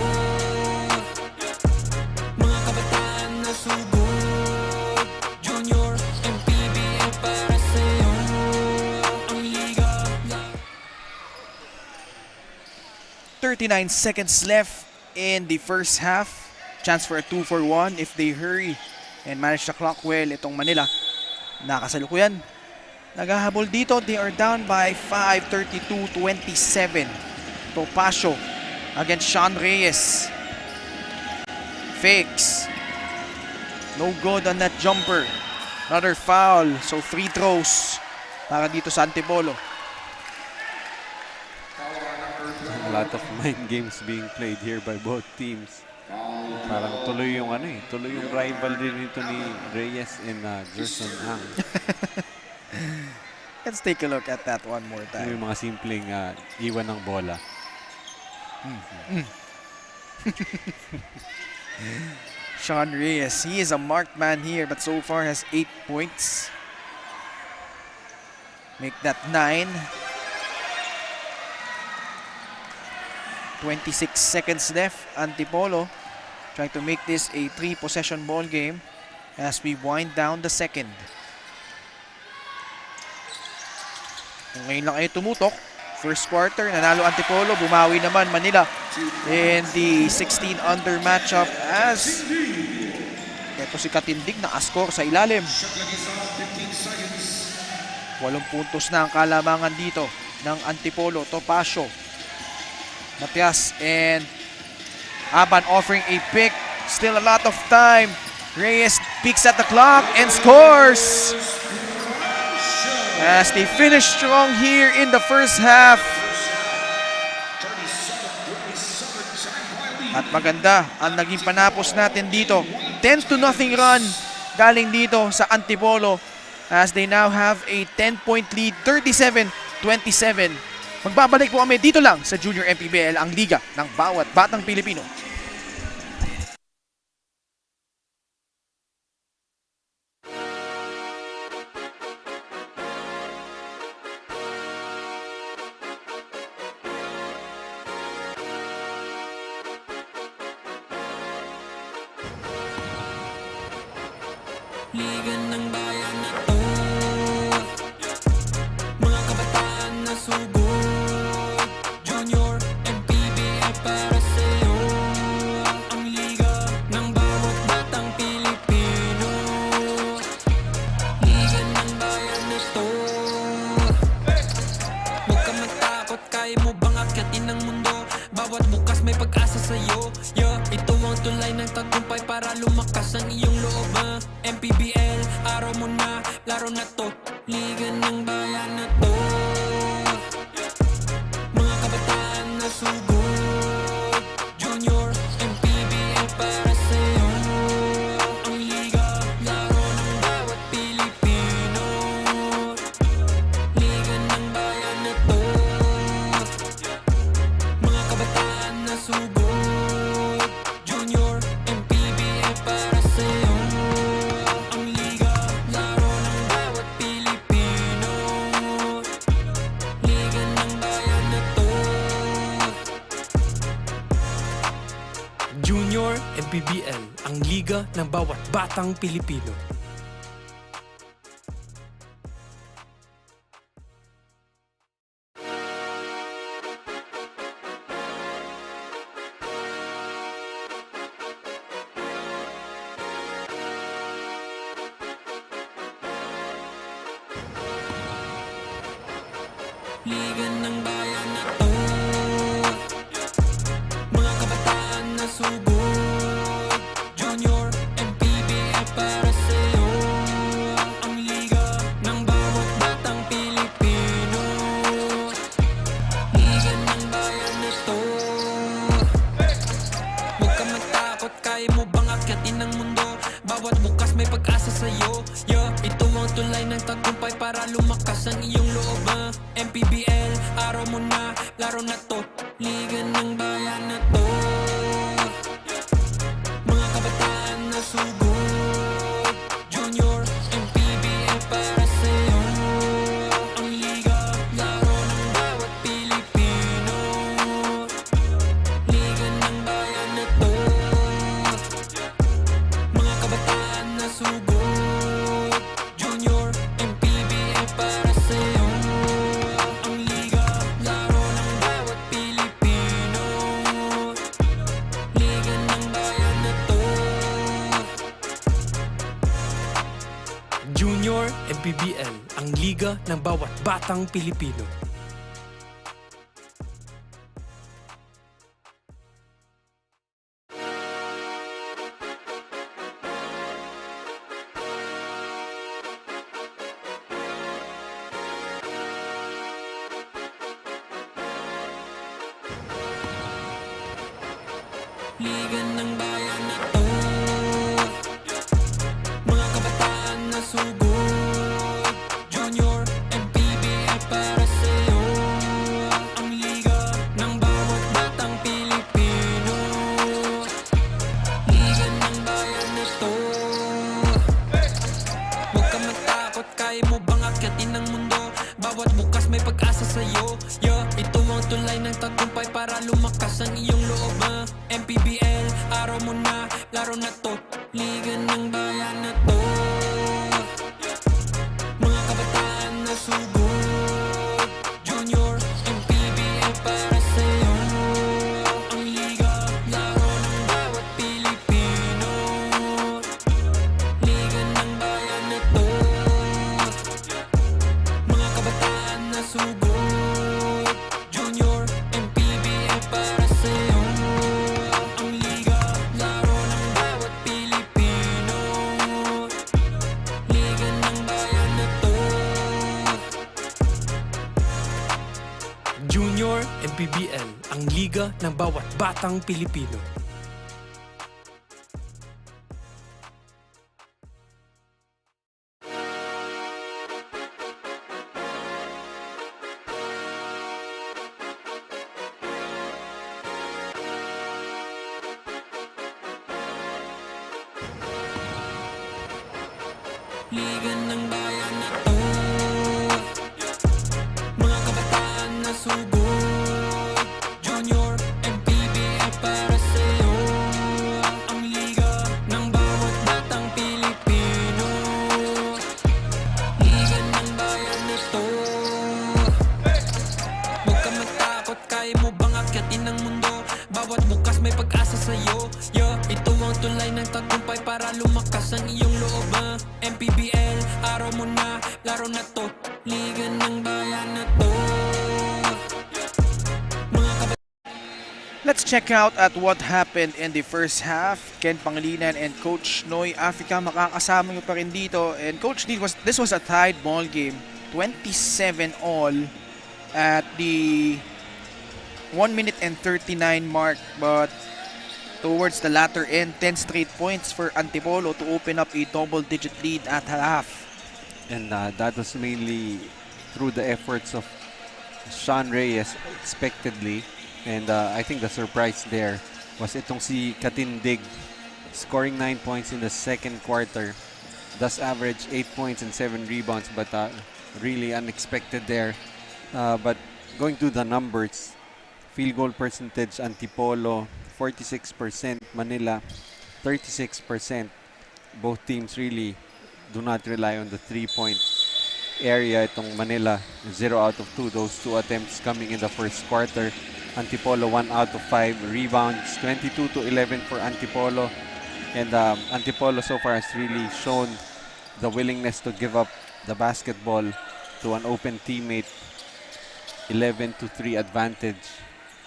mga kabataan na sugod, Junior MPBL para sa'yo. Ang liga. 39 seconds left in the first half. Chance for a 2-for-1 if they hurry and manage to clock well itong Manila. Nakasalukuyan. Naghahabol dito. They are down by 5, 32-27. Topacio against Sean Reyes. Fakes. No good on that jumper. Another foul. So free throws para dito sa Antipolo. A lot of mind games being played here by both teams. Parang tuloy yung tuloy yung rival din nito ni Reyes and Gerson Ang. Let's take a look at that one more time. Yung mga simpleng iwan ng bola. Sean Reyes, he is a marked man here, but so far has 8 points. Make that 9. 26 seconds left. Antipolo trying to make this a 3-possession ball game as we wind down the second. Kung ngayon lang ay tumutok, first quarter, nanalo Antipolo, bumawi naman Manila in the 16 under matchup as ito si Katindig na score sa ilalim. 8 puntos na ang kalamangan dito ng Antipolo. Topacio, Matias and Aban offering a pick. Still a lot of time. Reyes peeks at the clock and scores! As they finish strong here in the first half. At maganda ang naging panapos natin dito. 10-0 run galing dito sa Antipolo as they now have a 10-point lead, 37-27. Magbabalik po kami dito lang sa Junior MPBL, ang liga ng bawat batang Pilipino. Liga ng bayan na to, mga kabataan na sugod. Junior MPBL para sa'yo, ang liga ng bawat batang Pilipino. Liga ng bayan na to, huwag ka matakot, kaya mo bang akyatin ang mundo? Bawat bukas may pag-asa sa'yo. Ito ang tulay ng tagumpay para lumakas ang iyong loob. MPBL, araw mo na, laro na to. Liga ng bayan na to, mga kabataan na sugod. Junior MPBL para sa'yo, ang liga, laro ng bawat Pilipino. Liga ng bayan na to, mga kabataan na sugod. Junior MPBL para sa'yo, ang liga, laro ng bawat Pilipino. Liga ng bayan na to. Junior MPBL, ang liga ng bawat batang Pilipino. Liga ng bayan na to, mga kabataan na sugod. Junior MPBL para sa'yo, ang liga ng bawat batang Pilipino. Liga ng bayan na to, huwag ka matakot, kaya mo bang akyatin ang mundo? Bawat bukas may pag-asa sa'yo. Ito ang tulay ng tagumpay para lumakas ang iyong loob. MPBL, araw mo na, laro na to. Liga ng bayan na to, mga kabataan na sugod. Junior MPBL para sa'yo, ang liga, laro ng bawat Pilipino. Liga ng bayan na to, mga kabataan na sugod. Junior MPBL para sa'yo, ang liga, laro ng bawat Pilipino. Liga ng bayan na to, Junior MPBL, ang liga ng bawat batang Pilipino. Liga ng bayan na to, mga kabataan na sugod. Junior MPBL para sa'yo, ang liga ng bawat batang Pilipino. Liga ng bayan na to, huwag ka matakot, kaya mo bang akyatin ang mundo? Bawat bukas may pag-asa sa'yo. Ito ang tulay ng tagumpay para lumakas ang iyong loob. MPBL, araw mo na, laro na to. Liga ng bayan na to, mga kabataan na sugod. Junior MPBL Junior MPBL, ang liga ng bawat batang Pilipino. Liga ng bayan na to, mga kabataan na subok. Junior MPBL para sa'yo, ang liga ng bawat batang Pilipino. Liga ng bayan na to, huwag ka matakot, kaya mo bang akyatin ang mundo? Bawat bukas may pag-asa sa'yo. Ito ang tulay ng tagumpay para lumakas ang iyong loob. MPBL, araw mo na, laro na to. Liga ng bayan na to. Let's check out at what happened in the first half. Ken Pangilinan and Coach Noy Africa makakasama nyo pa rin dito. And Coach D, this was a tied ball game. 27 all at the 1 minute and 39 mark. But towards the latter end, 10 straight points for Antipolo to open up a double-digit lead at half. And that was mainly through the efforts of Sean Reyes expectedly. And I think the surprise there was itong si Katindig scoring 9 points in the second quarter. Thus average 8 points and 7 rebounds, but really unexpected there. But going to the numbers, field goal percentage, Antipolo 46%, Manila 36%. Both teams really do not rely on the 3-point area. Itong Manila, 0 out of 2. Those 2 attempts coming in the first quarter. Antipolo 1 out of 5 rebounds, 22-11 for Antipolo. And Antipolo so far has really shown the willingness to give up the basketball to an open teammate. 11-3 advantage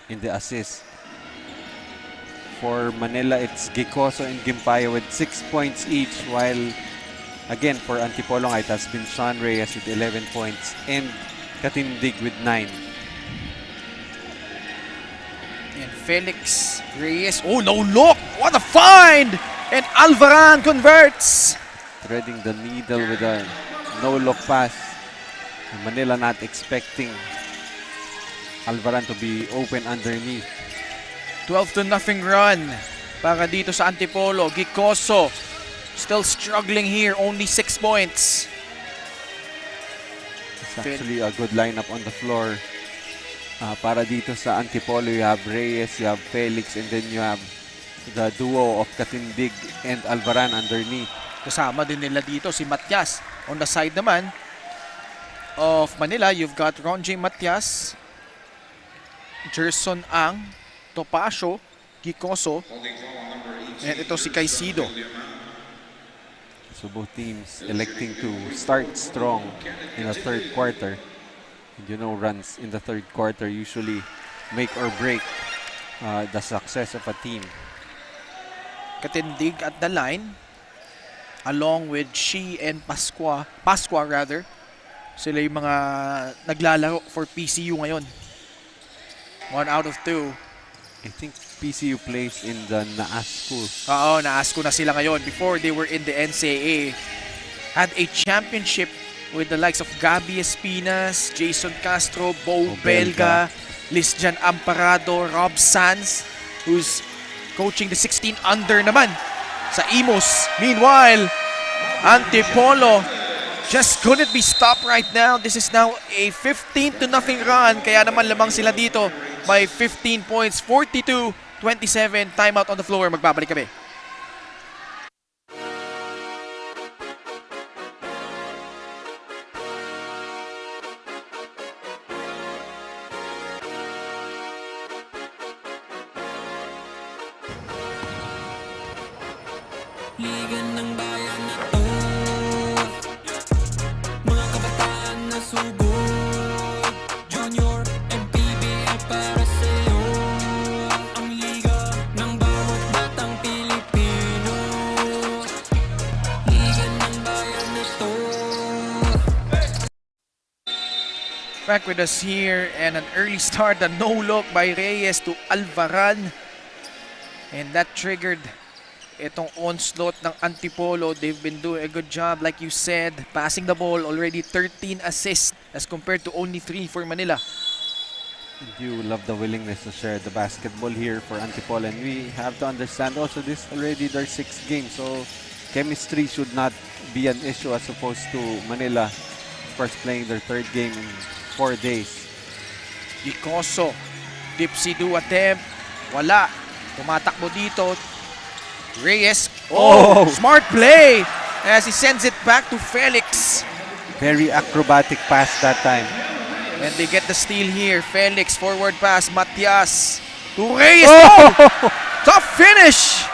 in the assist. For Manila, it's Gicoso and Gimpayo with 6 points each, while again for Antipolo, it has been Sean Reyes with 11 points and Katindig with 9. And Felix Reyes, oh no look! What a find! And Alvaran converts! Threading the needle with a no-look pass. Manila not expecting Alvaran to be open underneath. 12-0 run para dito sa Antipolo. Gicoso still struggling here, only 6 points. It's actually a good lineup on the floor. Para dito sa Antipolo, you have Reyes, you have Felix, and then you have the duo of Katindig and Alvaran underneath. Kasama din nila dito si Matias. On the side naman of Manila, you've got Ronjay Matias, Gerson Ang, Topacio, Gicoso, and ito si Caicedo. So both teams electing to start strong in the third quarter. And you know, runs in the third quarter usually make or break the success of a team. Katindig at the line, along with Shi and Pasqua rather. Sila yung mga naglalaro for PCU ngayon. 1 out of 2. I think PCU plays in the Naas school. Oo, na-ask ko na sila ngayon. Before they were in the NCAA, had a championship with the likes of Gabi Espinas, Jason Castro, Bo Belga, Lisjan Amparado, Rob Sanz, who's coaching the 16 under naman sa Imos. Meanwhile, Antipolo just couldn't be stopped right now. This is now a 15-0 run. Kaya naman lamang sila dito by 15 points. 42-27. Timeout on the floor. Magbabalik kami. Liga ng bayan na to, mga kabataan na subok. Junior MPBL para sa'yo, ang liga ng bawat batang Pilipino. Liga ng bayan na to. back with us here, and an early start, a no-look by Reyes to Alvaran. And that triggered itong onslaught ng Antipolo. They've been doing a good job, like you said, passing the ball, already 13 assists as compared to only 3 for Manila. You love the willingness to share the basketball here for Antipolo, and we have to understand also this already their 6th game, so chemistry should not be an issue as opposed to Manila, of course, playing their 3rd game in 4 days. Gicoso, dipsy do attempt, wala. Tumatakbo dito. Reyes, smart play as he sends it back to Felix. Very acrobatic pass that time. And they get the steal here. Felix, forward pass, Matias to Reyes. Tough finish.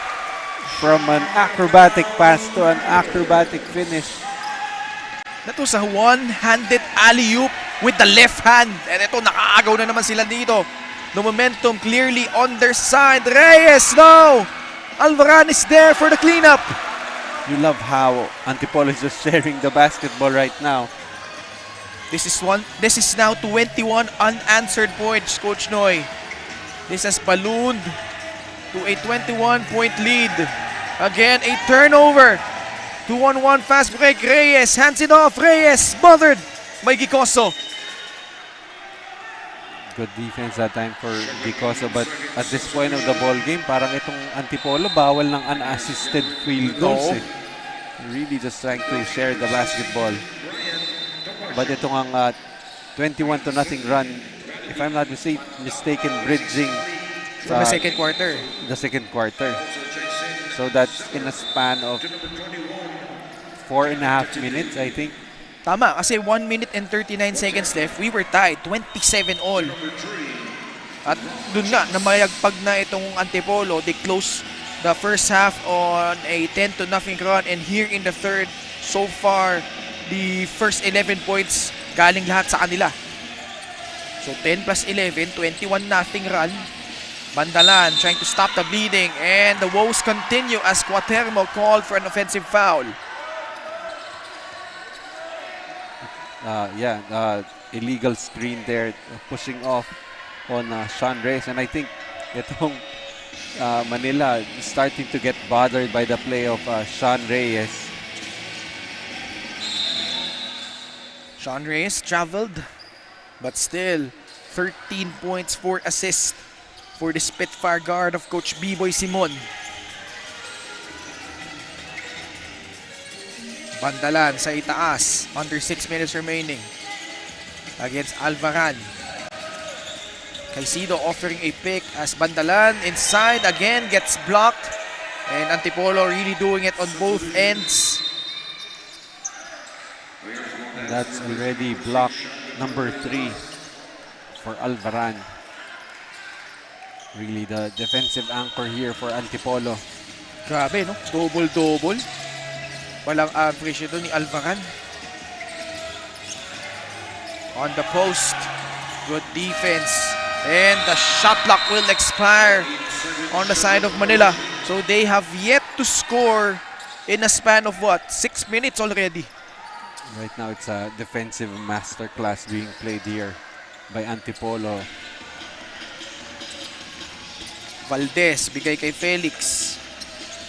From an acrobatic pass to an acrobatic finish. That was a one-handed alley-oop with the left hand. And ito, nakaagaw na naman sila dito. The momentum clearly on their side. Reyes, no! Alvaran is there for the cleanup. You love how Antipolo is just sharing the basketball right now. This is now 21 unanswered points, Coach Noy. This has ballooned to a 21-point lead. Again, a turnover. 2-on-1 fast break. Reyes hands it off. Reyes bothered by Gicoso. Good defense that time for Gicoso, but at this point of the ball game, parang itong Antipolo bawal ng unassisted field goals. Really just trying to share the basketball. But itong ang 21-0 run, if I'm not mistaken, bridging From the second quarter. The second quarter. So that's in a span of 4.5 minutes, I think. Tama, kasi 1 minute and 39 seconds left. We were tied, 27 all. At dun nga, namayagpag na itong Antipolo. They close the first half on a 10-0 run. And here in the third, so far, the first 11 points galing lahat sa kanila. So 10 plus 11, 21-0 run. Bandalan trying to stop the bleeding, and the woes continue as Cuatermo called for an offensive foul. Illegal screen there, pushing off on Sean Reyes, and I think itong Manila is starting to get bothered by the play of Sean Reyes. Sean Reyes traveled, but still 13 points, 4 assists for the Spitfire guard of Coach B-Boy Simon. Bandalan sa itaas, under 6 minutes remaining against Alvaran. Caicedo offering a pick as Bandalan inside again gets blocked, and Antipolo really doing it on both ends. That's already block number 3 for Alvaran. Really the defensive anchor here for Antipolo. Grabe, no? Double-double. Walang average ito ni Alvaran. On the post. Good defense. And the shot clock will expire on the side of Manila. So they have yet to score in a span of what? 6 minutes already. Right now it's a defensive masterclass being played here by Antipolo. Valdez, bigay kay Felix.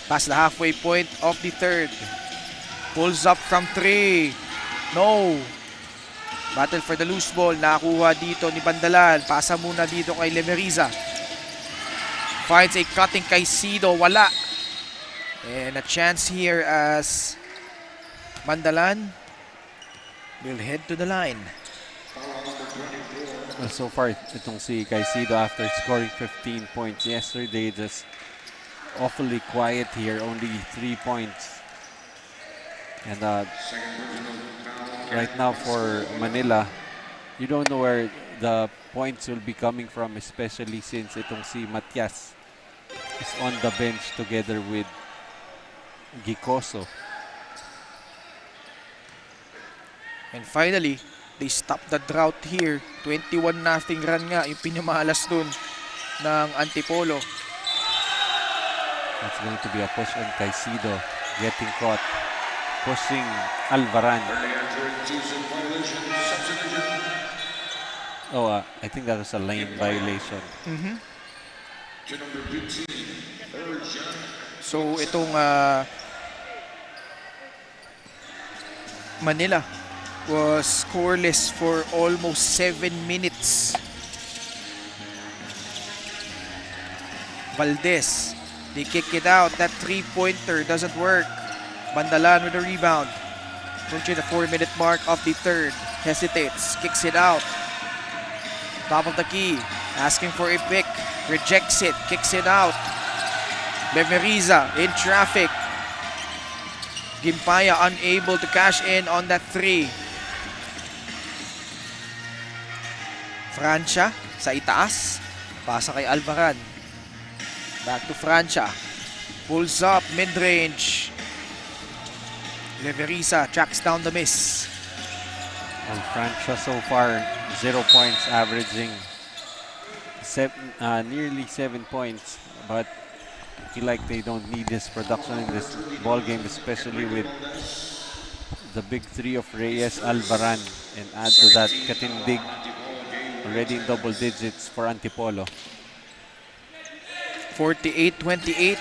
Past the halfway point of the third. Pulls up from 3. No. Battle for the loose ball. Nakuha dito ni Bandalan. Pasa muna dito kay Lemeriza. Finds a cutting Caicedo. Wala. And a chance here as Bandalan will head to the line. Well, so far, itong si Caicedo after scoring 15 points yesterday, just awfully quiet here, only 3 points. And right now for Manila, you don't know where the points will be coming from, especially since itong si Matias is on the bench together with Gicoso. And finally, they stop the drought here. 21-0 run nga yung pinamalas dun ng Antipolo. That's going to be a push on Caicedo, getting caught, pushing Alvaran. Oh, I think that was a lane violation. So itong Manila was scoreless for almost 7 minutes. Valdez, they kick it out. That three-pointer doesn't work. Bandalan with the rebound. Approaching the 4-minute mark of the third. Hesitates, kicks it out. Top of the key, asking for a pick. Rejects it, kicks it out. Beveriza in traffic. Gimpaya unable to cash in on that three. Francia sa itaas. Pasa kay Alvaran. Back to Francia. Pulls up mid-range. Beveriza tracks down the miss. And Francia so far 0 points, averaging nearly 7 points, but I feel like they don't need this production in this ball game, especially with the big three of Reyes, Alvaran, and add to that Katindig, already in double digits for Antipolo. 48-28.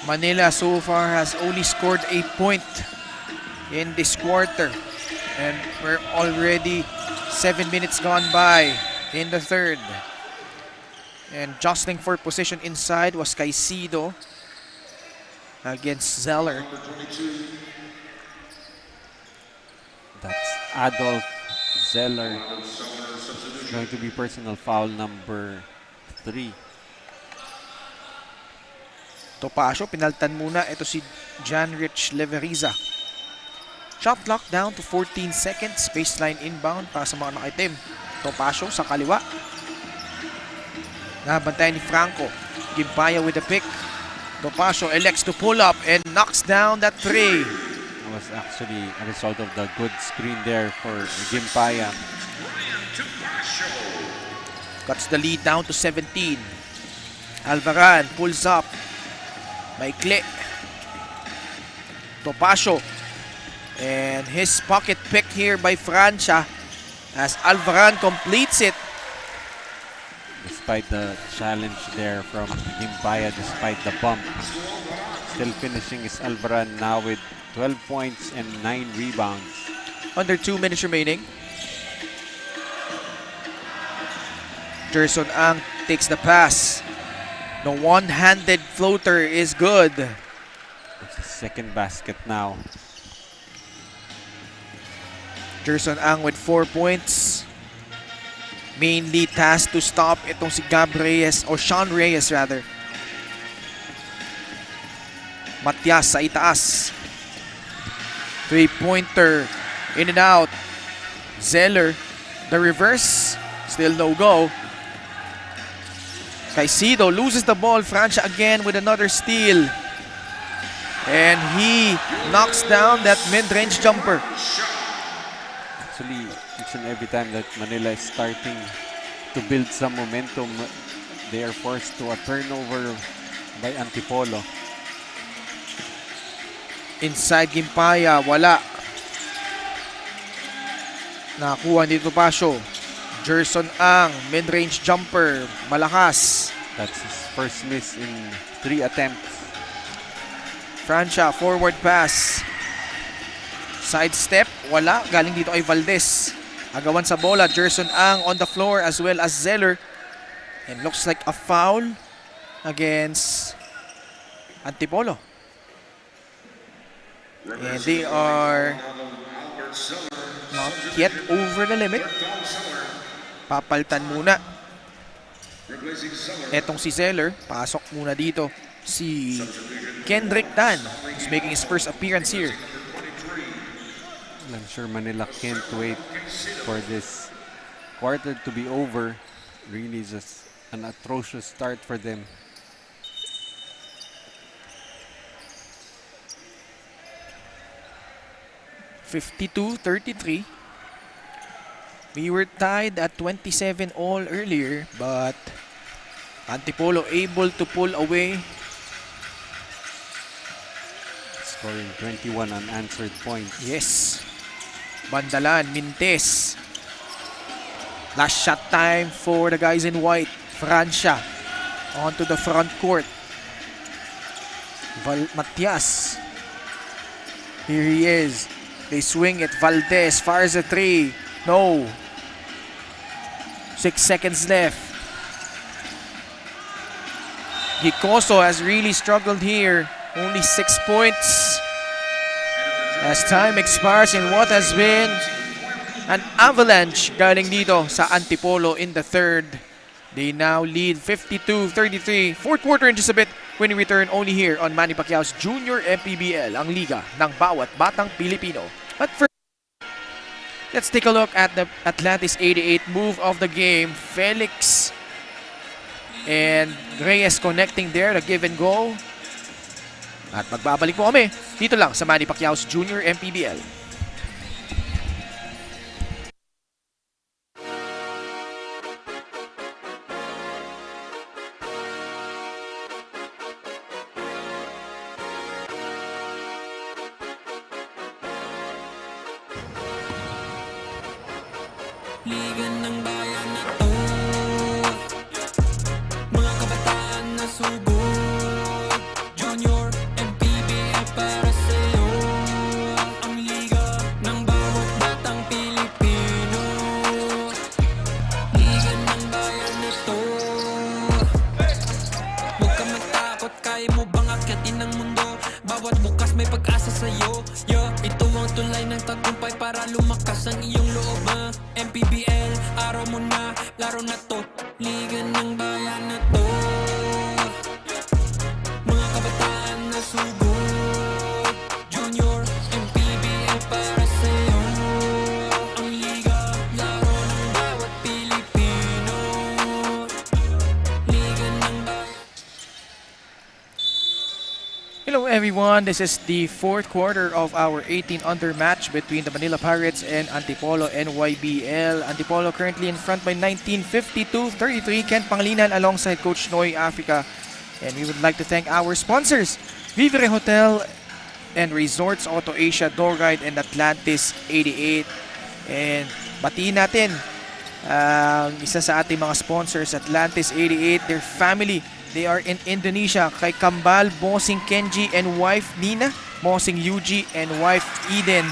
Manila so far has only scored a point in this quarter. And we're already 7 minutes gone by in the third. And jostling for position inside was Caicedo against Zeller. That's Adolf Zeller. It's going to be personal foul number 3. Topacio, pinaltan muna. Ito si Janrich Leveriza. Shot clock down to 14 seconds. Baseline inbound para sa mga nakaitim. Topacio sa kaliwa. Nabantayan ni Franco. Gimpaya with the pick. Topacio elects to pull up and knocks down that three. It was actually a result of the good screen there for Gimpaya. Cuts the lead down to 17. Alvaran pulls up. Maikli. Topacio. And his pocket pick here by Francia as Alvaran completes it. Despite the challenge there from Gimpaya, despite the bump, still finishing is Alvaran now with 12 points and 9 rebounds. Under 2 minutes remaining. Gerson Ang takes the pass. The one-handed floater is good. It's his second basket now. Gerson Ang with 4 points. Mainly tasked to stop itong si Gab Reyes, or Sean Reyes rather. Matias sa itaas. Three-pointer. In and out. Zeller. The reverse. Still no go. Caicedo loses the ball. Francia again with another steal. And he knocks down that mid-range jumper. Actually, each and every time that Manila is starting to build some momentum, they are forced to a turnover by Antipolo. Inside Gimpaya, wala. Nakakuha dito Topacio. Gerson Ang, mid-range jumper, malakas. That's his first miss in 3 attempts. Francia, forward pass. Sidestep, wala. Galing dito kay Valdez. Agawan sa bola, Gerson Ang on the floor as well as Zeller. And looks like a foul against Antipolo. And they are not yet over the limit. Papaltan muna. Etong si Zeller, pasok muna dito si Kendrick Tan, who's making his first appearance here. I'm sure Manila can't wait for this quarter to be over. Really just an atrocious start for them. (52-33). We were tied at 27 all earlier, but Antipolo able to pull away. Scoring 21 unanswered points. Yes. Bandalan, Mintes. Last shot time for the guys in white. Francia onto the front court. Matias. Here he is. They swing it. Valdez fires a three. No. 6 seconds left. Gicoso has really struggled here. Only 6 points. As time expires in what has been an avalanche galing dito sa Antipolo in the third. They now lead 52-33. Fourth quarter in just a bit when we return only here on Manny Pacquiao's Junior MPBL, ang liga ng bawat batang Pilipino. But first, let's take a look at the Atlantis 88 move of the game. Felix and Reyes connecting there, the give and go. At magbabalik po kami dito lang sa Manny Pacquiao's Junior MPBL. Liga ng bayan na to, mga kabataan na sugod. Junior MPBL para sa'yo, ang liga ng bawat batang Pilipino. Liga ng bayan na to, huwag ka matakot, kaya mo bang akyatin ang mundo? Bawat bukas may pag-asa sa'yo. Ito ang tulay ng tagumpay para lumakas ang iyong loob. MPBL, araw mo na, laro na to. Liga ng bayan na to, mga kabataan na sugod. Junior MPBL para sa'yo, ang liga, laro ng bawat Pilipino. Liga ng bayan. Hello everyone, this is the fourth quarter of our 18-under match between the Manila Pirates and Antipolo NYBL. Antipolo currently in front by 19, 52-33. Ken Panglinan alongside Coach Noy Africa. And we would like to thank our sponsors, Vivere Hotel and Resorts, Auto Asia, Door Guide, and Atlantis 88. And batiin natin ang isa sa ating mga sponsors, Atlantis 88, their family. They are in Indonesia. Kay Kambal, Bossing Kenji and wife Nina, Bossing Yuji and wife Eden.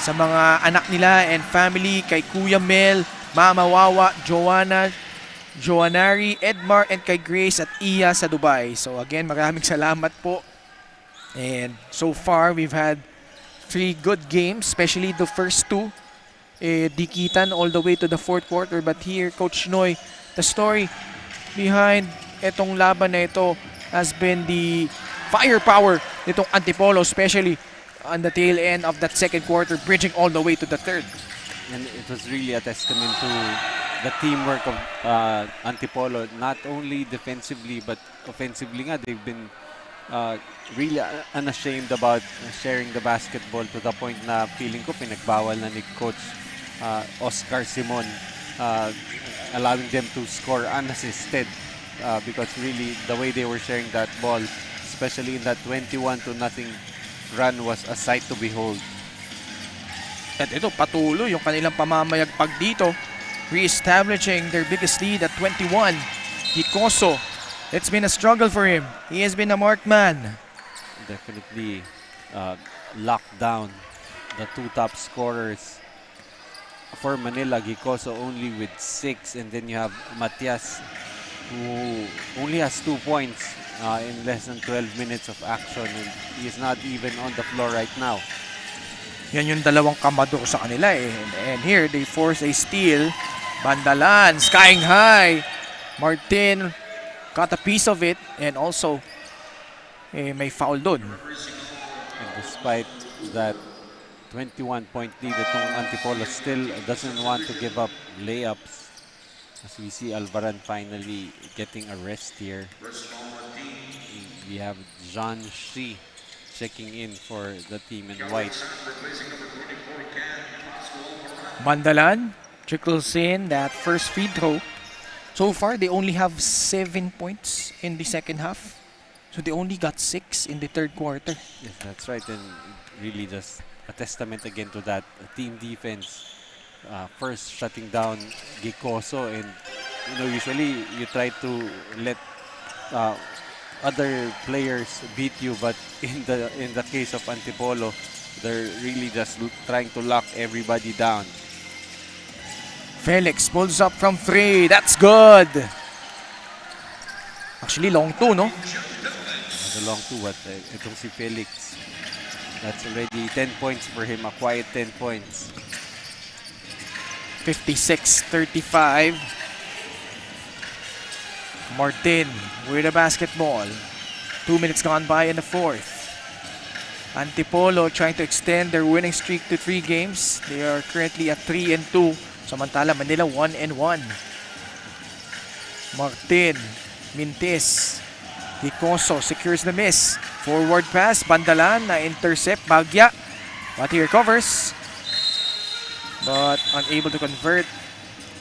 Sa mga anak nila and family, kay Kuya Mel, Mama Wawa, Joanna, Joanari, Edmar, and kay Grace at Iya sa Dubai. So again, maraming salamat po. And so far, we've had 3 good games, especially the first 2. Dikitan all the way to the fourth quarter. But here, Coach Noy, the story behind itong laban na ito has been the firepower nitong Antipolo, especially on the tail end of that second quarter, bridging all the way to the third. And it was really a testament to the teamwork of Antipolo, not only defensively but offensively nga. They've been really unashamed about sharing the basketball to the point na feeling ko pinagbawal na ni Coach Oscar Simon, allowing them to score unassisted. Because really the way they were sharing that ball, especially in that 21-0 run, was a sight to behold. At ito, patuloy yung kanilang pamamayagpag dito, re-establishing their biggest lead at 21. Gicoso, it's been a struggle for him. He has been a marked man. Definitely locked down the 2 top scorers for Manila. Gicoso only with 6, and then you have Matias, who only has 2 points in less than 12 minutes of action, and he is not even on the floor right now. Yan yung dalawang kamador sa kanila eh. And here, they force a steal. Bandalan, skying high. Martin got a piece of it, and also may foul doon. And despite that 21-point lead, itong Antipolo still doesn't want to give up layups. As we see Alvaran finally getting a rest here. We have Jean Shi checking in for the team in white. Bandalan trickles in that first free throw. So far, they only have 7 points in the second half. So they only got 6 in the third quarter. Yes, that's right. And really just a testament again to that team defense first shutting down Gicoso, and usually you try to let uh, other players beat you, but in the case of Antipolo, they're really just trying to lock everybody down. Felix pulls up from 3. That's good. Actually, long 2, no? The long two, but itong si Felix, that's already 10 points for him, a quiet 10 points. 56-35. Martin with the basketball. 2 minutes gone by in the fourth. Antipolo trying to extend their winning streak to 3 games. They are currently at 3-2. Samantala, Manila 1-1. Martin, Mintis, Gicoso secures the miss. Forward pass, Bandalan na intercept, Bagya. But he recovers, but unable to convert.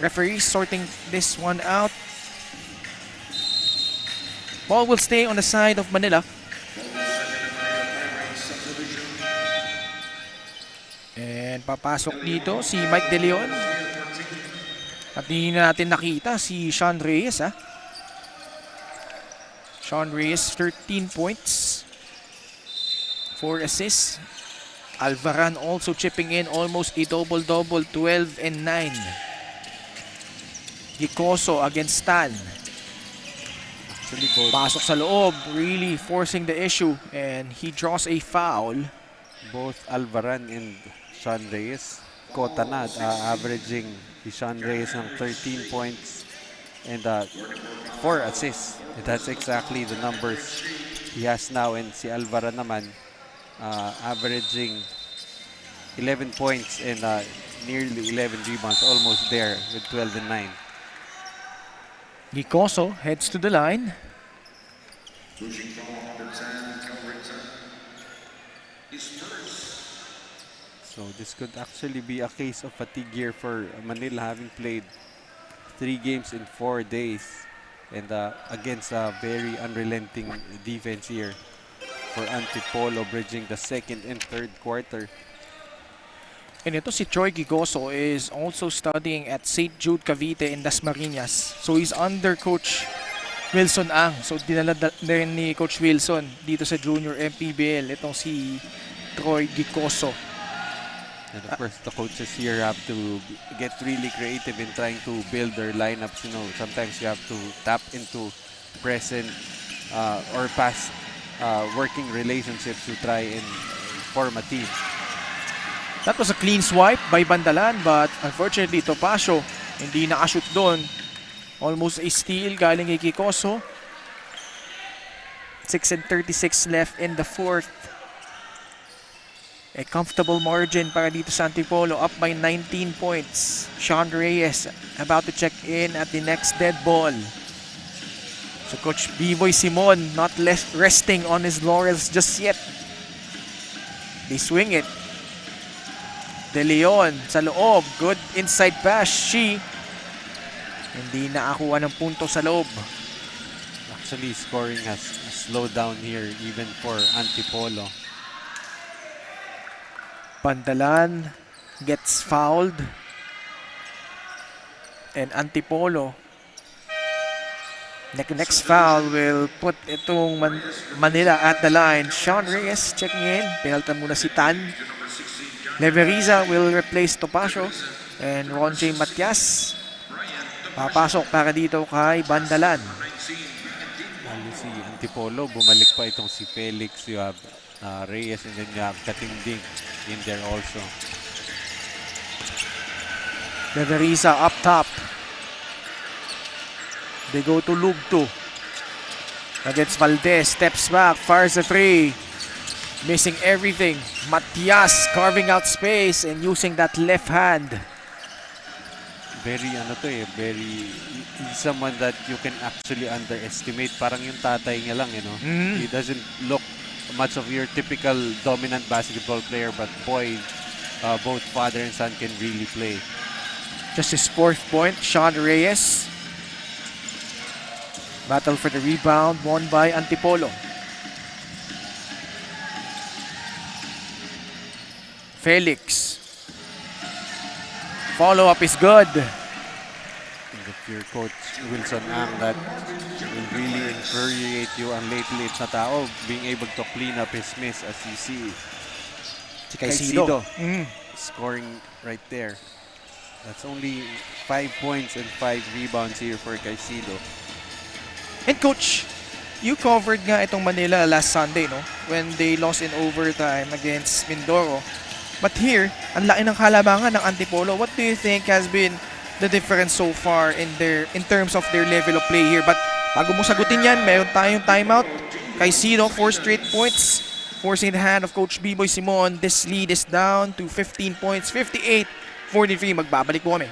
Referee sorting this one out. Ball will stay on the side of Manila. And papasok dito si Mike De Leon. At hindi na natin nakita si Sean Reyes. Sean Reyes, 13 points, 4 assists. Alvaran also chipping in almost a double-double, 12 and 9. Gicoso against Stan. Pasok sa loob, really forcing the issue, and he draws a foul. Both Alvaran and Sean Reyes, kota na, averaging si Sean Reyes ng 13 points and 4 assists. And that's exactly the numbers he has now. And si Alvaran naman, averaging 11 points and nearly 11 rebounds, almost there with 12 and 9. Gicoso heads to the line. So this could actually be a case of fatigue here for Manila, having played 3 games in 4 days and against a very unrelenting defense here for Antipolo, bridging the second and third quarter. And ito si Troy Gicoso is also studying at St. Jude Cavite in Dasmariñas. So he's under Coach Wilson Ang. So dinala din ni Coach Wilson dito sa Junior MPBL itong si Troy Gicoso. And of course, the coaches here have to get really creative in trying to build their lineups. Sometimes you have to tap into present or past working relationships to try and form a team. That was a clean swipe by Bandalan, but unfortunately Topacio hindi nakashoot doon. Almost a steal galing kay Gicoso. 6:36 left in the fourth. A comfortable margin para dito sa Antipolo, up by 19 points. Sean Reyes about to check in at the next dead ball. So Coach B-Boy Simon not resting on his laurels just yet. They swing it. De Leon sa loob. Good inside pass. Hindi nakakuha ng punto sa loob. Actually, scoring has slowed down here even for Antipolo. Bandalan gets fouled. And Antipolo, next foul will put itong Manila at the line. Sean Reyes checking in. Penalta muna si Tan. Leveriza will replace Topacio. And Ron J. Matias papasok para dito kay Bandalan. Lalo si Antipolo, bumalik pa itong si Felix. You have Reyes, and then you have Katinding in there also. Leveriza up top. They go to Lugto. Against Valdez. Steps back. Fires a 3. Missing everything. Matias carving out space and using that left hand. Very very someone that you can actually underestimate. Parang yung tatay niya lang, He doesn't look much of your typical dominant basketball player, but boy, both father and son can really play. Just his fourth point. Sean Reyes. Battle for the rebound, won by Antipolo. Felix follow-up is good. And if your coach Wilson Ang, that will really infuriate you, and lately it's Natao being able to clean up his miss, as you see. Si Caicedo. Scoring right there. That's only 5 points and 5 rebounds here for Caicedo. And coach, you covered nga itong Manila last Sunday, no? When they lost in overtime against Mindoro. But here, ang laki ng kalabangan ng Antipolo. What do you think has been the difference so far in terms of their level of play here? But bago mo sagutin yan, mayroon tayong timeout. Caicedo, 4 straight points. Forcing the hand of Coach B-Boy Simon. This lead is down to 15 points, 58-43. Magbabalik po kami.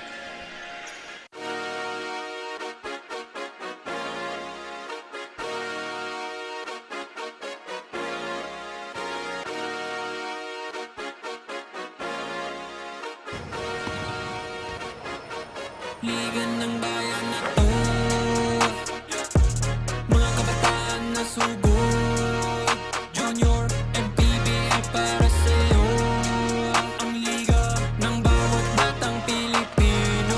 Liga ng bayan na to, mga kabataan na subok, Junior, MPBL para sa'yo. Ang liga ng bawat batang Pilipino.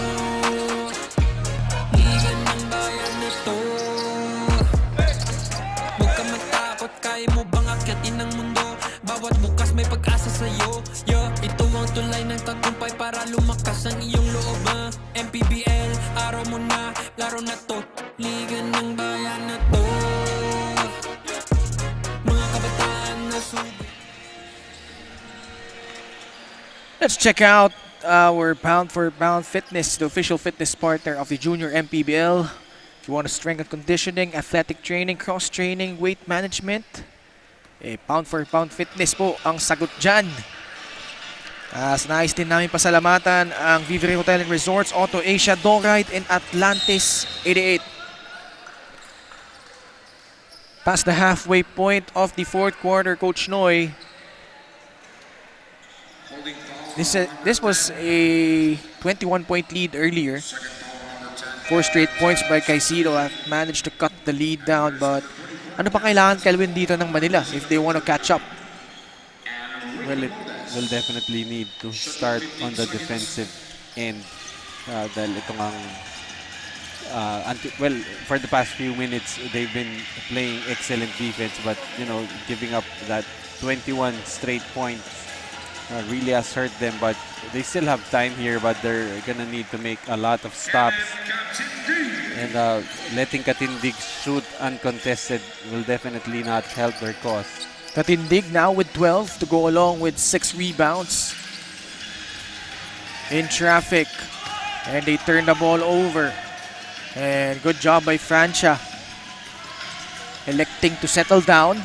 Liga ng bayan na to, huwag ka matakot, kaya mo bang akyatin ang mundo? Bawat bukas may pag-asa sa'yo. Ito ang tulay ng tagumpay para lumakas ang iyong loob. MPBL, araw mo na, laro na to. Liga ng bayan na to, mga kabataan na subi. Let's check out our Pound for Pound Fitness, the official fitness partner of the Junior MPBL. If you want to strength and conditioning, athletic training, cross-training, weight management, Pound for Pound Fitness po ang sagot dyan. Nais din namin pasalamatan ang Vivere Hotel and Resorts, Auto Asia, Dorite, and Atlantis 88. Past the halfway point of the fourth quarter, Coach Noy. This was a 21-point lead earlier. 4 straight points by Caicedo have managed to cut the lead down, but ano pa kailangan Kelvin dito ng Manila if they want to catch up? Well, it will definitely need to start on the defensive end. Dahil ito ngang, well, for the past few minutes, they've been playing excellent defense, but, you know, giving up that 21 straight points really has hurt them. But they still have time here, but they're gonna need to make a lot of stops. And letting Katindig shoot uncontested will definitely not help their cause. Katindig now with 12 to go along with 6 rebounds in traffic, and they turn the ball over, and good job by Francia electing to settle down.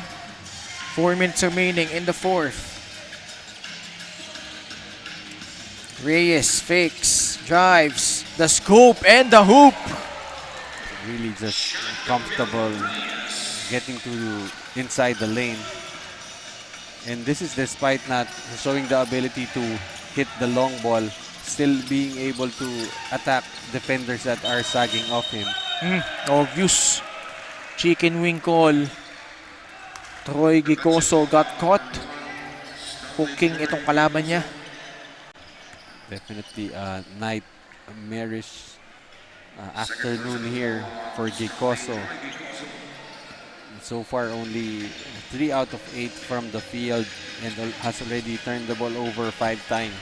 4 minutes remaining in the fourth. Reyes fakes, drives, the scoop and the hoop. Really just comfortable getting to inside the lane. And this is despite not showing the ability to hit the long ball, still being able to attack defenders that are sagging off him. Obvious chicken wing call. Troy Gicoso got caught hooking itong kalaban niya. Definitely a nightmarish afternoon here for Gicoso. So far, only 3 out of 8 from the field and has already turned the ball over 5 times.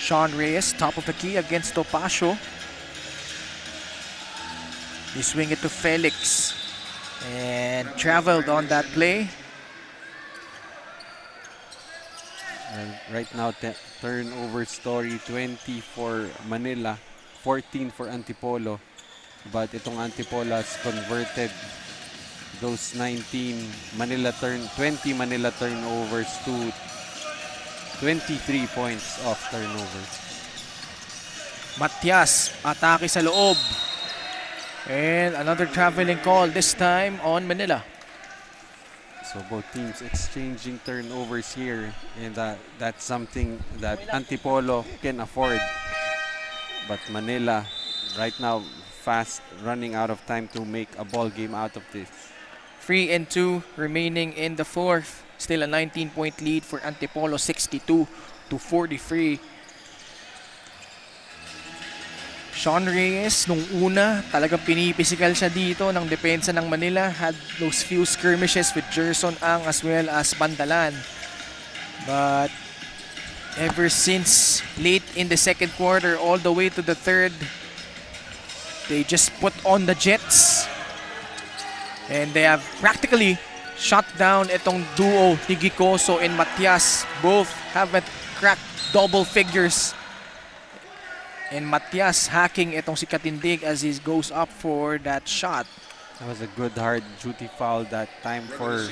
Sean Reyes, top of the key against Topacio. They swing it to Felix and traveled on that play. And right now, turnover story 20 for Manila, 14 for Antipolo. But itong Antipolo has converted those 20 Manila turnovers to 23 points off turnovers. Matias, atake sa loob. And another traveling call, this time on Manila. So both teams exchanging turnovers here, and that's something that Antipolo can afford. But Manila right now fast running out of time to make a ball game out of this. 3 and 2 remaining in the fourth. Still a 19-point lead for Antipolo, 62-43. Sean Reyes, nung una, talagang pinipisikal siya dito ng depensa ng Manila. Had those few skirmishes with Gerson Ang as well as Bandalan. But ever since late in the second quarter all the way to the third, they just put on the Jets. And they have practically shut down itong duo ni Gicoso and Matias. Both haven't cracked double figures. And Matias hacking itong si Katindig as he goes up for that shot. That was a good hard duty foul that time for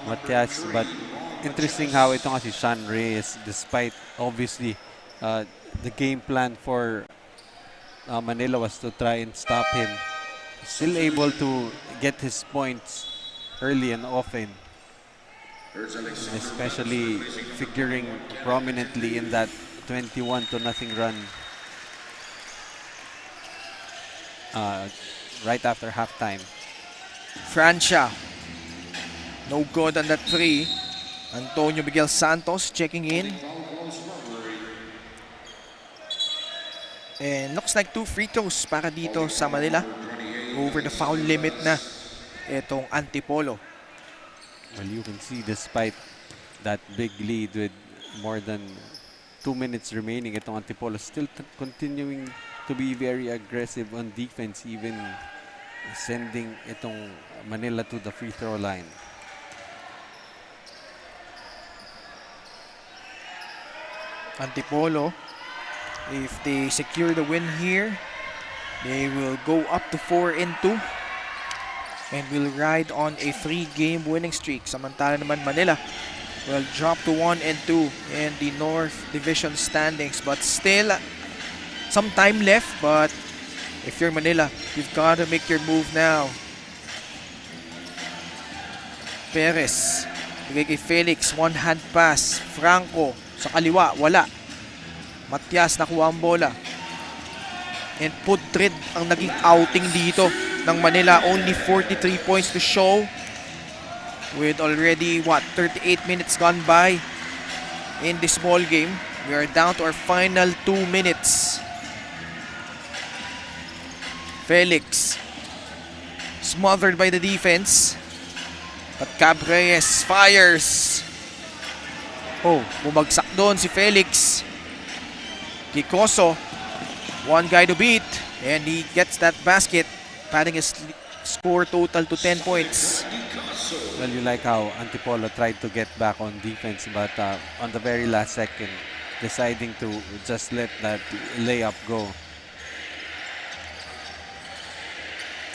Matias, but interesting how ito nga si Sean Reyes, despite obviously the game plan for Manila was to try and stop him, still able to get his points early and often, and especially figuring prominently in that 21-0 run right after halftime. Francia, no good on that three. Antonio Miguel Santos checking in. And looks like 2 free throws para dito sa Manila. Over the foul limit na itong Antipolo. Well, you can see despite that big lead with more than 2 minutes remaining, itong Antipolo still continuing to be very aggressive on defense, even sending itong Manila to the free throw line. Antipolo, if they secure the win here, they will go up to 4-2 and will ride on a 3-game winning streak. Samantala naman Manila will drop to 1-2 in the North Division standings, but still some time left. But if you're Manila, you've got to make your move now. Perez, bigay kay Felix, one hand pass. Franco, sa kaliwa, wala. Matias nakuha ang bola. And Putrid ang naging outing dito ng Manila. Only 43 points to show. With already, 38 minutes gone by in this ball game. We are down to our final 2 minutes. Felix, smothered by the defense. But Cabreyes fires. Oh, bumagsak doon si Felix. Gicoso, one guy to beat. And he gets that basket, padding his score total to 10 points. Well, you like how Antipolo tried to get back on defense, but on the very last second, deciding to just let that layup go.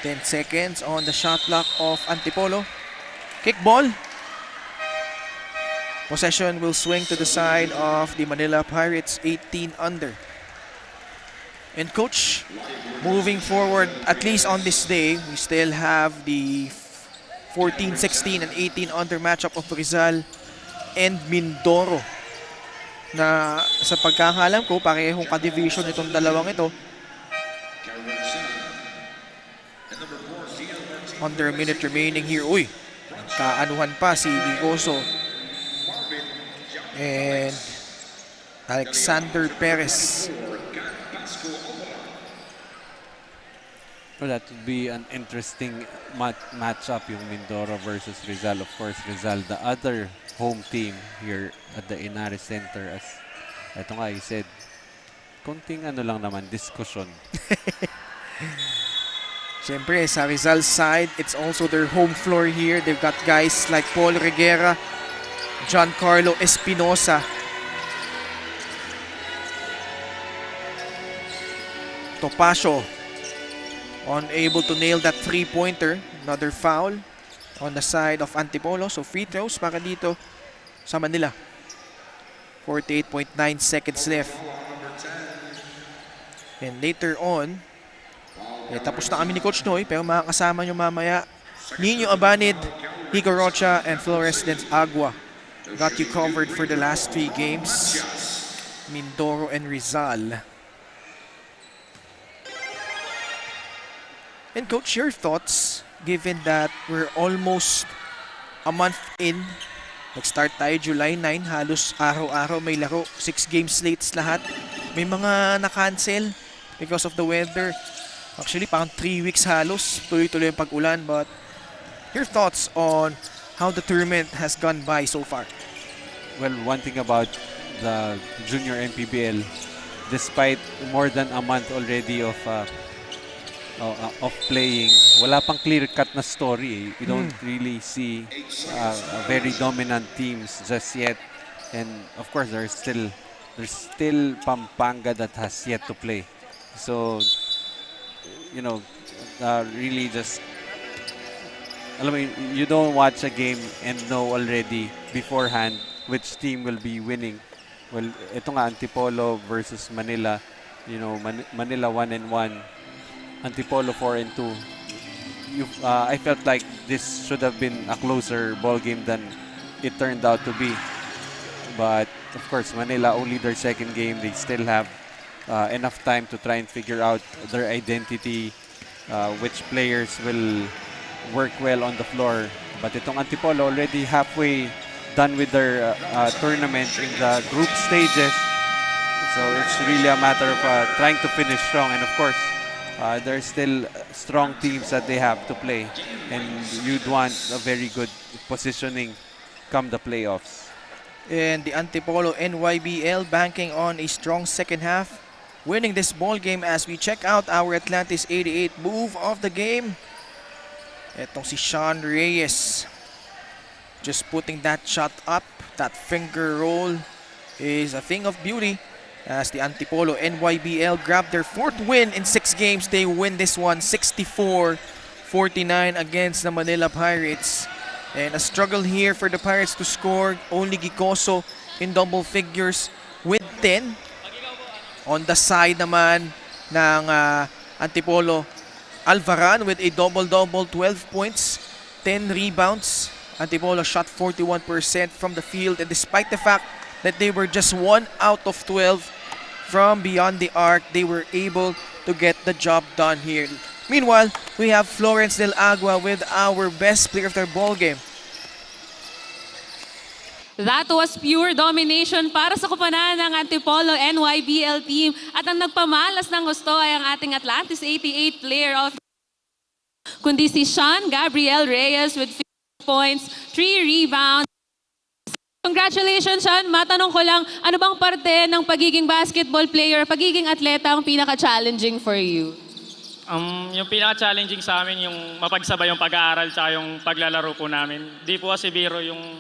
10 seconds on the shot clock of Antipolo. Kick ball. Possession will swing to the side of the Manila Pirates, 18 under. And coach, moving forward, at least on this day, we still have the 14, 16, and 18 under matchup of Rizal and Mindoro. Na sa pagkakalam ko, parehong ka-division itong dalawang ito. Under a minute remaining here. Uy, kaanuhan pa si Gicoso and Alexander Perez. Well, that would be an interesting matchup, yung Mindoro versus Rizal. Of course, Rizal, the other home team here at the Ynares Center. As eto nga, I said, konting ano lang naman, discussion. Siyempre, sa Rizal side, it's also their home floor here. They've got guys like Paul Reguera, Giancarlo Espinosa, Topacio, unable to nail that three-pointer. Another foul on the side of Antipolo. So free throws para dito sa Manila. 48.9 seconds left. And later on, tapos na kami ni Coach Noy, pero makakasama nyo mamaya Nino Abanid, Higo Rocha, and Flores Dens Agua. Got you covered for the last 3 games. Mindoro and Rizal. And Coach, your thoughts, given that we're almost a month in. Nag-start tayo July 9, halos araw-araw may laro. 6 game slates lahat. May mga na-cancel. because of the weather. Actually, parang 3 weeks halos. Tuloy-tuloy yung pag-ulan. But your thoughts on how the tournament has gone by so far? Well, one thing about the junior MPBL, despite more than a month already of playing, wala pang clear-cut na story. We don't really see very dominant teams just yet. And of course, there's still Pampanga that has yet to play. So, really just, alam mo, you don't watch a game and know already beforehand which team will be winning. Well, ito nga, Antipolo versus Manila. Manila 1-1, Antipolo 4-2. I felt like this should have been a closer ball game than it turned out to be. But of course, Manila only their second game. They still have enough time to try and figure out their identity, which players will work well on the floor. But itong Antipolo already halfway done with their tournament in the group stages. So it's really a matter of trying to finish strong. And of course, there's still strong teams that they have to play. And you'd want a very good positioning come the playoffs. And the Antipolo NYBL banking on a strong second half, winning this ball game as we check out our Atlantis 88 move of the game. Etong si Sean Reyes, just putting that shot up. That finger roll is a thing of beauty as the Antipolo NYBL grab their 4th win in 6 games. They win this one 64-49 against the Manila Pirates. And a struggle here for the Pirates to score. Only Gicoso in double figures with 10. On the side naman ng Antipolo, Alvaran with a double-double, 12 points, 10 rebounds. Antipolo shot 41% from the field, and despite the fact that they were just 1 out of 12 from beyond the arc, they were able to get the job done here. Meanwhile, we have Florence Del Agua with our best player of their ball game. That was pure domination para sa kupanan ng Antipolo NYBL team. At ang nagpamalas ng gusto ay ang ating Atlantis 88 player of kundi si Sean Gabriel Reyes with 50 points, 3 rebounds. Congratulations, Sean. Matanong ko lang, ano bang parte ng pagiging basketball player, pagiging atleta ang pinaka-challenging for you? Yung pinaka-challenging sa amin, yung mapagsabay yung pag-aaral tsaka yung paglalaro po namin. Di po kasi biro yung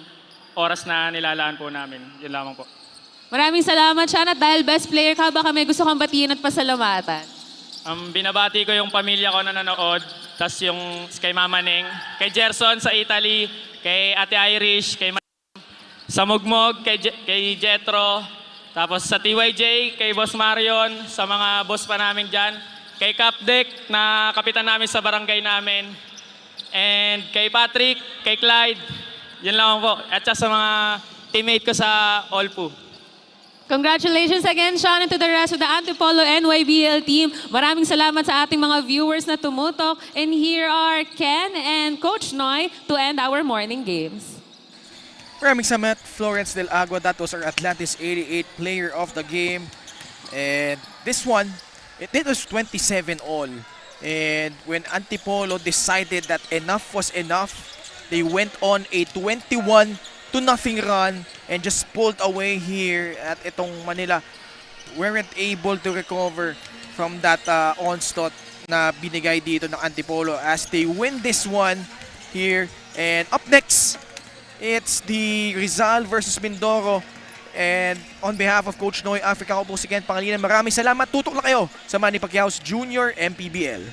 oras na nilalaan po namin. Yun lamang po. Maraming salamat, Sean. At dahil best player ka, baka may gusto kang batiin at pasalamatan. Binabati ko yung pamilya ko na nanood, tas yung kay Mama Neng, kay Gerson sa Italy, kay Ate Irish, kay sa Mugmog, kay Jetro, tapos sa TYJ, kay Boss Marion, sa mga boss pa namin dyan, kay Capdec na kapitan namin sa barangay namin, and kay Patrick, kay Clyde, yun lang po. At sa mga teammate ko sa Olpu. Congratulations again, Sean, and to the rest of the Antipolo NYBL team. Maraming salamat sa ating mga viewers na tumutok. And here are Ken and Coach Noy to end our morning games. Maraming salamat, Florence Del Agua. That was our Atlantis 88 player of the game. And this one, it was 27 all. And when Antipolo decided that enough was enough, they went on a 21-0 run and just pulled away here at itong Manila. Weren't able to recover from that onslaught na binigay dito ng Antipolo as they win this one here. And up next, it's the Rizal versus Mindoro. And on behalf of Coach Noy Africa, ako po si Ken Pangilinan. Maraming salamat. Tutok na kayo sa Manny Pacquiao's Junior MPBL.